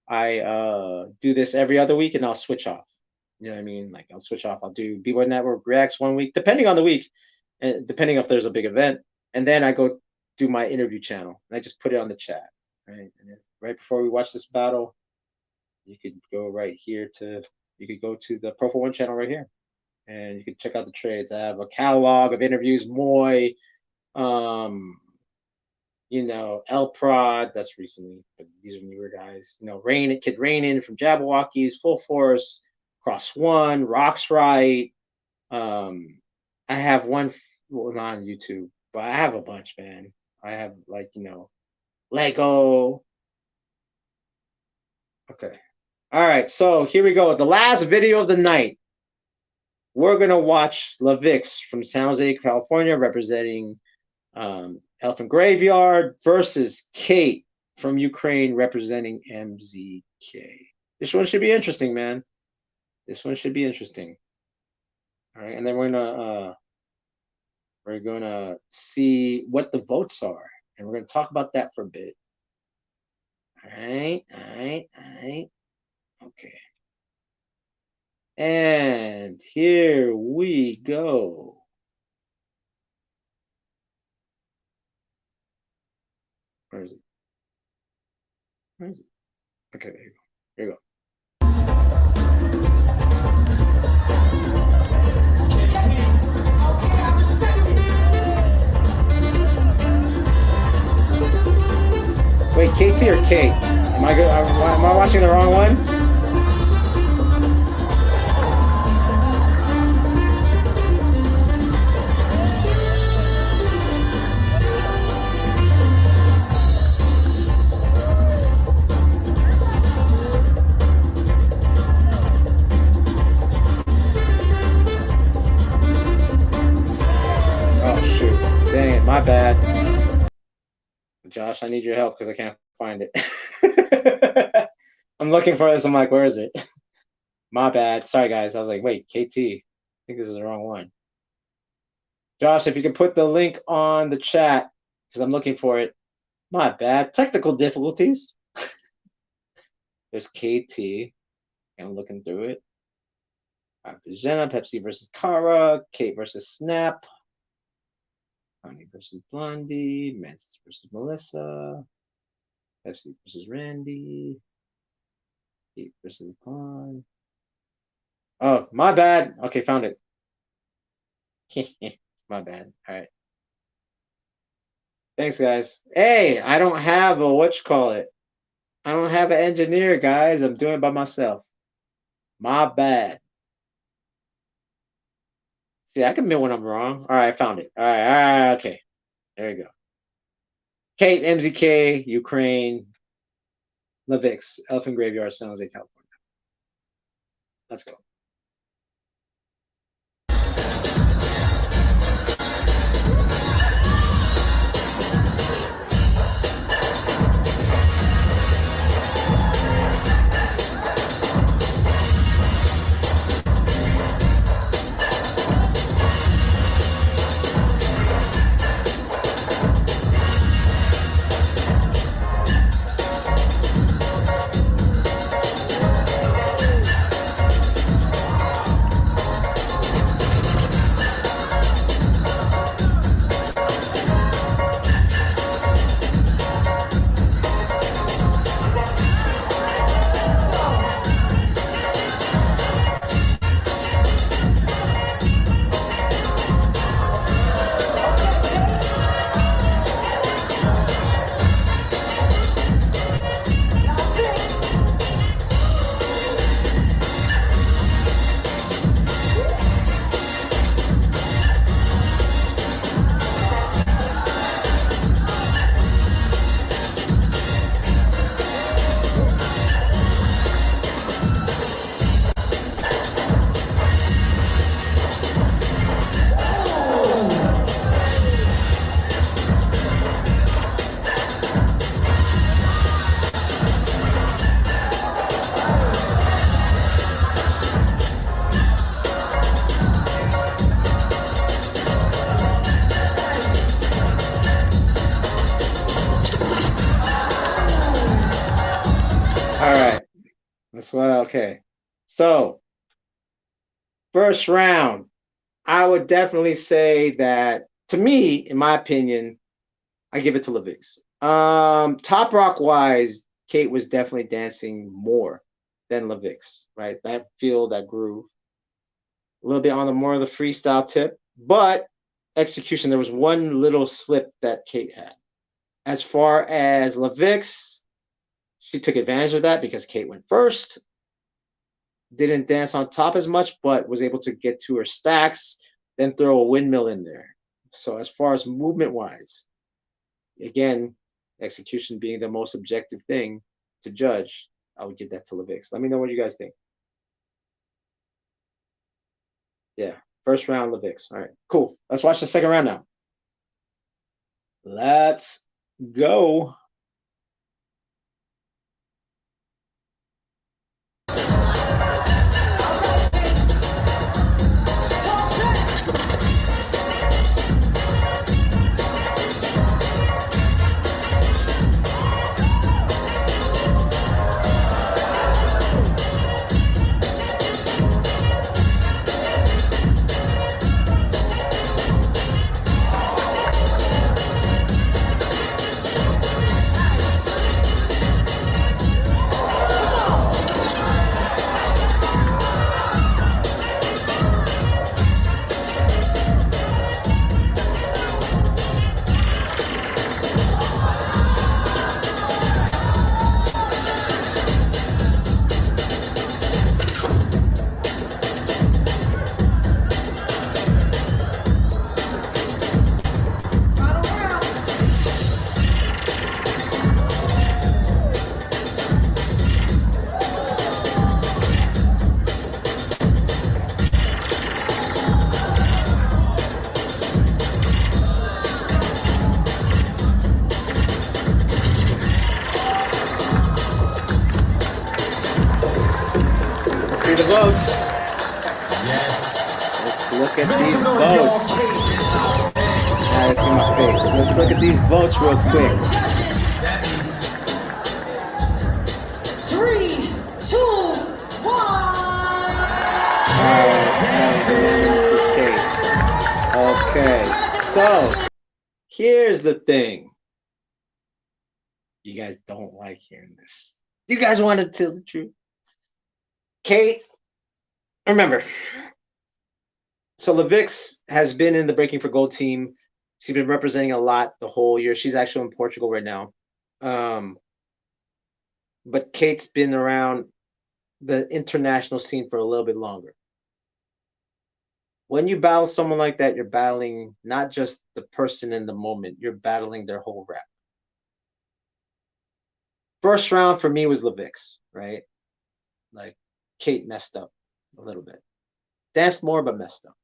I do this every other week, and I'll switch off. You know what I mean? Like, I'll switch off. I'll do BBOY Network Reacts one week, depending on the week, and depending if there's a big event. And then I go do my interview channel, and I just put it on the chat, right? And then right before we watch this battle, you could go right here to you could go to the PROFO One channel right here, and you can check out the trades. I have a catalog of interviews. Moy, you know, El Prod, that's recently, but these are newer guys. You know, Kid Rainin from Jabberwockies, Full Force, Cross One, Rocks Right. I have one, well, not on YouTube, but I have a bunch, man. I have, like, you know, Lego. Okay. All right, so here we go. The last video of the night. We're going to watch Levix from San Jose, California, representing Elephant Graveyard versus Kate from Ukraine, representing MZK. This one should be interesting, man. This one should be interesting. All right, and then we're gonna see what the votes are, and we're gonna talk about that for a bit. All right. Okay. And here we go. Where is it? Where is it? Okay, there you go. Here you go. Wait, KT or Kate? Am I watching the wrong one? Oh shoot! Dang it, my bad. Josh, I need your help because I can't find it. I'm looking for this. I'm like, where is it? My bad. Sorry, guys. I was like, wait, KT. I think this is the wrong one. Josh, if you can put the link on the chat because I'm looking for it. My bad. Technical difficulties. There's KT. I'm looking through it. Jenna, Pepsi versus Kara, Kate versus Snap. Connie versus Blondie, Mantis versus Melissa, Pepsi versus Randy, Kate versus Pond. Oh, my bad. Okay, found it. My bad. All right. Thanks, guys. Hey, I don't have a whatchamacallit. I don't have an engineer, guys. I'm doing it by myself. My bad. See, I can admit when I'm wrong. All right, I found it. All right, okay. There you go. Kate, MZK, Ukraine, Levix, Elephant Graveyard, San Jose, California. Let's go. Well, okay. So, first round, I would definitely say that, to me, in my opinion, I give it to Levix. Top rock wise, Kate was definitely dancing more. than Levix, right? That feel, that groove. A little bit on the more of the freestyle tip, but execution, there was one little slip that Kate had. As far as Levix, she took advantage of that because Kate went first. Didn't dance on top as much, but was able to get to her stacks, then throw a windmill in there. So as far as movement wise, again, execution being the most objective thing to judge, I would give that to Levix. Let me know what you guys think. Yeah, first round Levix. All right, cool. Let's watch the second round now. Let's go. See the votes. Yes. Let's look at these votes. Now let's see my face. Let's look at these votes real quick. That means 3, 2, 1. Okay, so here's the thing. You guys don't like hearing this. You guys want to tell the truth. Kate, remember, so Levix has been in the Breaking for Gold team. She's been representing a lot the whole year. She's actually in Portugal right now. But Kate's been around the international scene for a little bit longer. When you battle someone like that, you're battling not just the person in the moment, you're battling their whole rep. First round for me was Levix, right? Like, Kate messed up a little bit. Danced more, but messed up.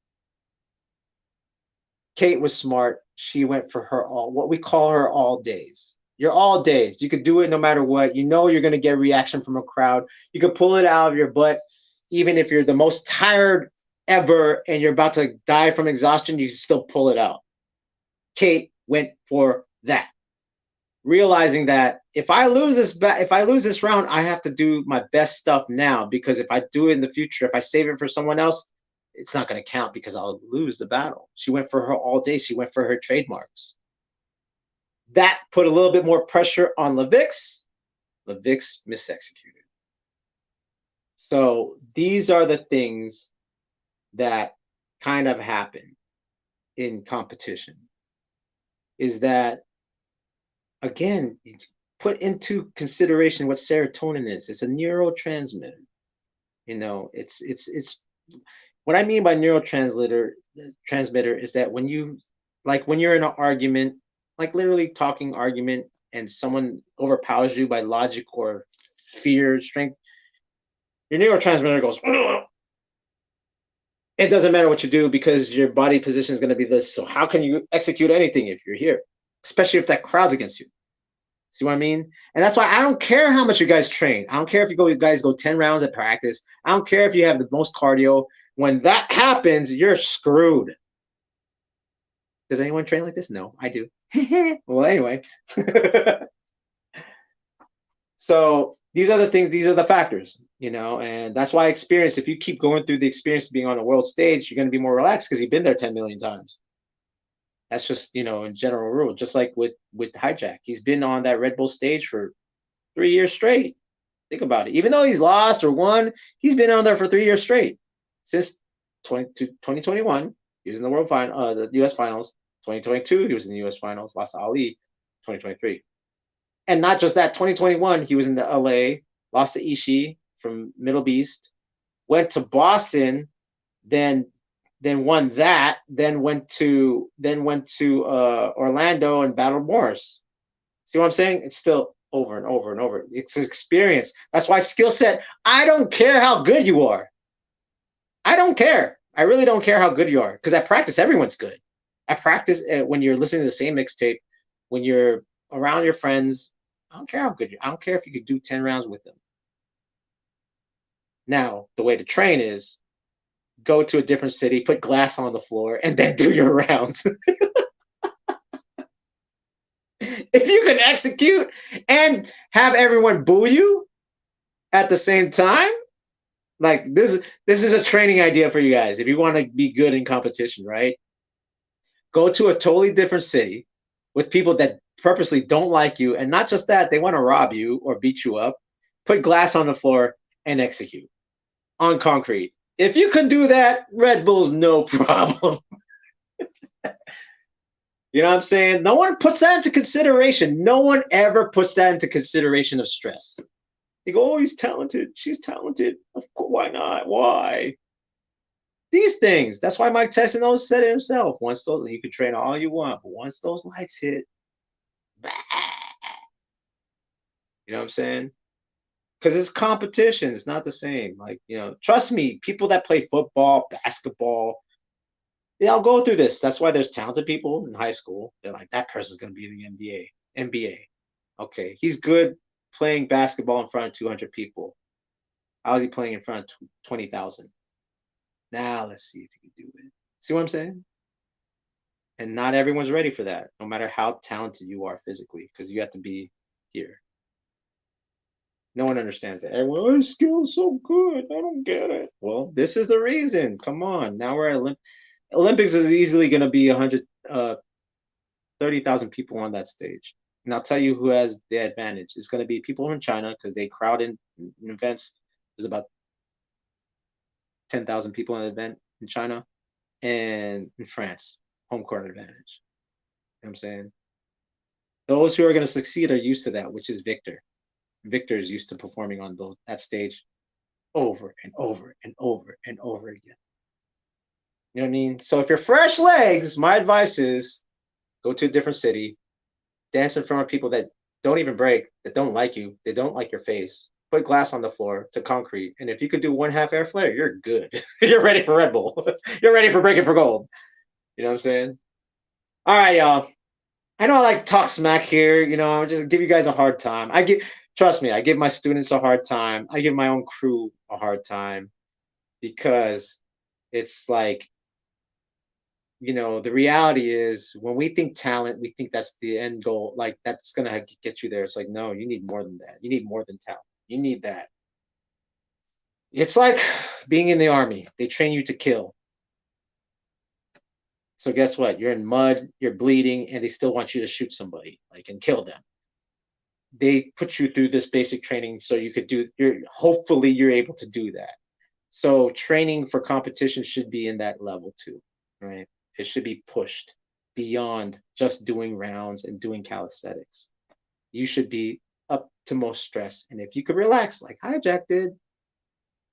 Kate was smart. She went for her all, what we call her all days. You're all days. You could do it no matter what. You know you're going to get reaction from a crowd. You could pull it out of your butt, even if you're the most tired ever and you're about to die from exhaustion, you can still pull it out. Kate went for that, realizing that if I lose this round, I have to do my best stuff now, because if I do it in the future, if I save it for someone else, it's not going to count because I'll lose the battle. She went for her all day. She went for her trademarks. That put a little bit more pressure on Levix. Levix misexecuted. So these are the things that kind of happen in competition, is that, again, put into consideration what serotonin is. It's a neurotransmitter. You know, it's what I mean by transmitter is that when you, like, when you're in an argument, like literally talking argument, and someone overpowers you by logic or fear, strength, your neurotransmitter goes, it doesn't matter what you do because your body position is going to be this. So how can you execute anything if you're here, especially if that crowd's against you? See what I mean? And that's why I don't care how much you guys train. I don't care if you guys go 10 rounds at practice. I don't care if you have the most cardio. When that happens, you're screwed. Does anyone train like this? No, I do. Well, anyway. So these are the things, these are the factors, you know, and that's why experience, if you keep going through the experience of being on a world stage, you're going to be more relaxed because you've been there 10 million times. That's just, you know, in general rule, just like with Hijack. He's been on that Red Bull stage for 3 years straight. Think about it. Even though he's lost or won, he's been on there for 3 years straight. Since 2021, he was in the the U.S. finals. 2022, he was in the U.S. finals, lost to Ali. 2023. And not just that, 2021, he was in the LA, lost to Ishii from Middle Beast, went to Boston, then won that, then went to Orlando and battled Morris. See what I'm saying? It's still over and over and over. It's experience. That's why skill set. I don't care how good you are. I don't care. I really don't care how good you are, because at practice, everyone's good. At practice, when you're listening to the same mixtape, when you're around your friends, I don't care how good you are. I don't care if you could do 10 rounds with them. Now, the way to train is go to a different city, put glass on the floor, and then do your rounds. If you can execute and have everyone boo you at the same time, like this is a training idea for you guys. If you want to be good in competition, right? Go to a totally different city with people that purposely don't like you, and not just that, they want to rob you or beat you up. Put glass on the floor and execute on concrete. If you can do that, Red Bull's no problem. You know what I'm saying? No one puts that into consideration. No one ever puts that into consideration of stress. They go, oh, he's talented. She's talented. Of course, why not? Why? These things. That's why Mike Tyson always said it himself. Once those, you can train all you want, but once those lights hit, bah. You know what I'm saying? Because it's competition. It's not the same. Like, you know, trust me, people that play football, basketball, they all go through this. That's why there's talented people in high school. They're like, that person's going to be in the NBA. Okay, he's good playing basketball in front of 200 people. How is he playing in front of 20,000? Now let's see if he can do it. See what I'm saying? And not everyone's ready for that, no matter how talented you are physically, because you have to be here. No one understands that. Everyone, oh, his skill's so good. I don't get it. Well, this is the reason. Come on. Now we're at Olympics is easily going to be 130,000 people on that stage. And I'll tell you who has the advantage. It's going to be people from China, because they crowd in events. There's about 10,000 people in an event in China, and in France, home court advantage. You know what I'm saying? Those who are going to succeed are used to that, which is Victor. Victor is used to performing on that stage over and over and over and over again. You know what I mean? So if you're fresh legs, my advice is go to a different city, dance in front of people that don't even break, that don't like you, they don't like your face. Put glass on the floor to concrete. And if you could do 1/2 air flare, you're good. You're ready for Red Bull. You're ready for breaking for gold. You know what I'm saying? All right, y'all. I know I like to talk smack here. You know, just give you guys a hard time. Trust me, I give my students a hard time. I give my own crew a hard time, because it's like, you know, the reality is when we think talent, we think that's the end goal. Like, that's going to get you there. It's like, no, you need more than that. You need more than talent. You need that. It's like being in the army. They train you to kill. So guess what? You're in mud, you're bleeding, and they still want you to shoot somebody, like, and kill them. They put you through this basic training so you could hopefully you're able to do that. So training for competition should be in that level too, right? It should be pushed beyond just doing rounds and doing calisthenics. You should be up to most stress. And if you could relax, like Hijack did,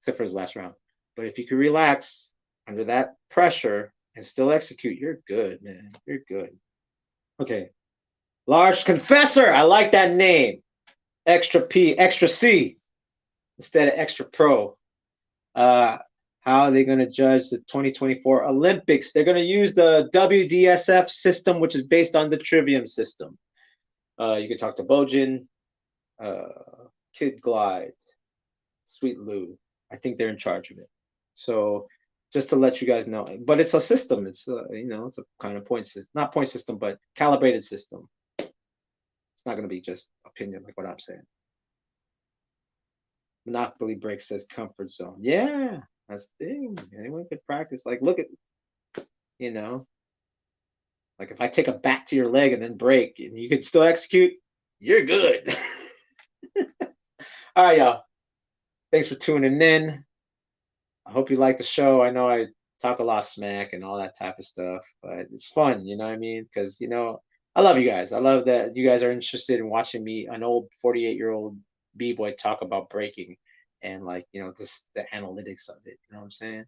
except for his last round, but if you could relax under that pressure and still execute, you're good, man. You're good. Okay. Large Confessor. I like that name. Extra P, extra C instead of extra pro. How are they going to judge the 2024 Olympics? They're going to use the WDSF system, which is based on the Trivium system. You can talk to Bojin, Kid Glide, Sweet Lou. I think they're in charge of it. So just to let you guys know, but it's a system. It's you know, it's a kind of point system, not point system, but calibrated system. It's not going to be just opinion like what I'm saying. Monopoly Break says comfort zone. Yeah, that's the thing. Anyone could practice. Like, look at, you know, like if I take a bat to your leg and then break and you can still execute, you're good. All right, y'all. Thanks for tuning in. I hope you like the show. I know I talk a lot of smack and all that type of stuff, but it's fun, you know what I mean? Because, you know, I love you guys. I love that you guys are interested in watching me, an old 48-year-old B-boy, talk about breaking and, like, you know, just the analytics of it. You know what I'm saying?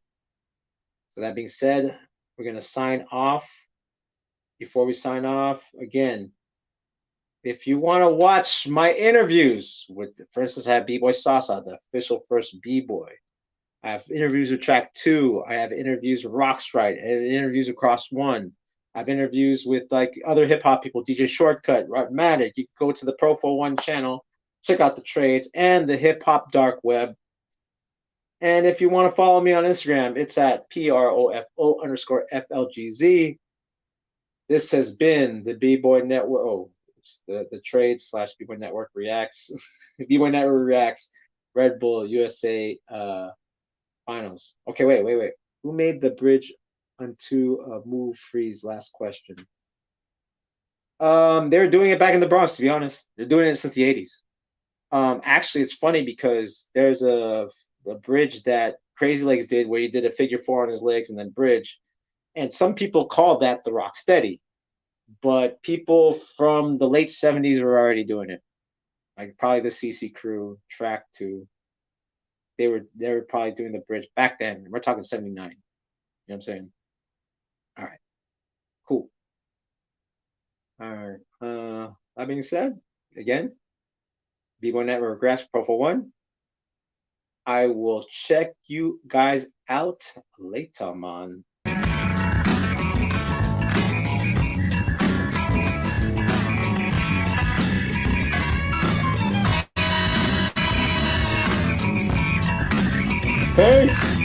So that being said, we're going to sign off. Before we sign off, again, if you want to watch my interviews with, for instance, I have B-Boy Sasa, the official first B-Boy. I have interviews with Track 2. I have interviews with Rockstrite. I have interviews with Cross One. I have interviews with like other hip hop people, DJ Shortcut, Rotmatic. You can go to the PROFO One channel, check out the trades and the hip hop dark web. And if you want to follow me on Instagram, it's at PROFO_FLGZ. This has been the B-Boy Network. Oh, it's the trade / B-Boy Network Reacts. B-Boy Network Reacts Red Bull USA finals. Okay, wait. Who made the bridge onto a move freeze? Last question. They're doing it back in the Bronx, to be honest. They're doing it since the 80s. Actually, it's funny because there's a bridge that Crazy Legs did where he did a figure 4 on his legs and then bridge. And some people call that the Rock Steady. But people from the late 70s were already doing it. Like probably the CC crew, Track 2. They were probably doing the bridge back then. We're talking 79. You know what I'm saying? All right. Cool. All right. That being said, again, B-Boy Network Grass PROFO One. I will check you guys out later, man. Peace.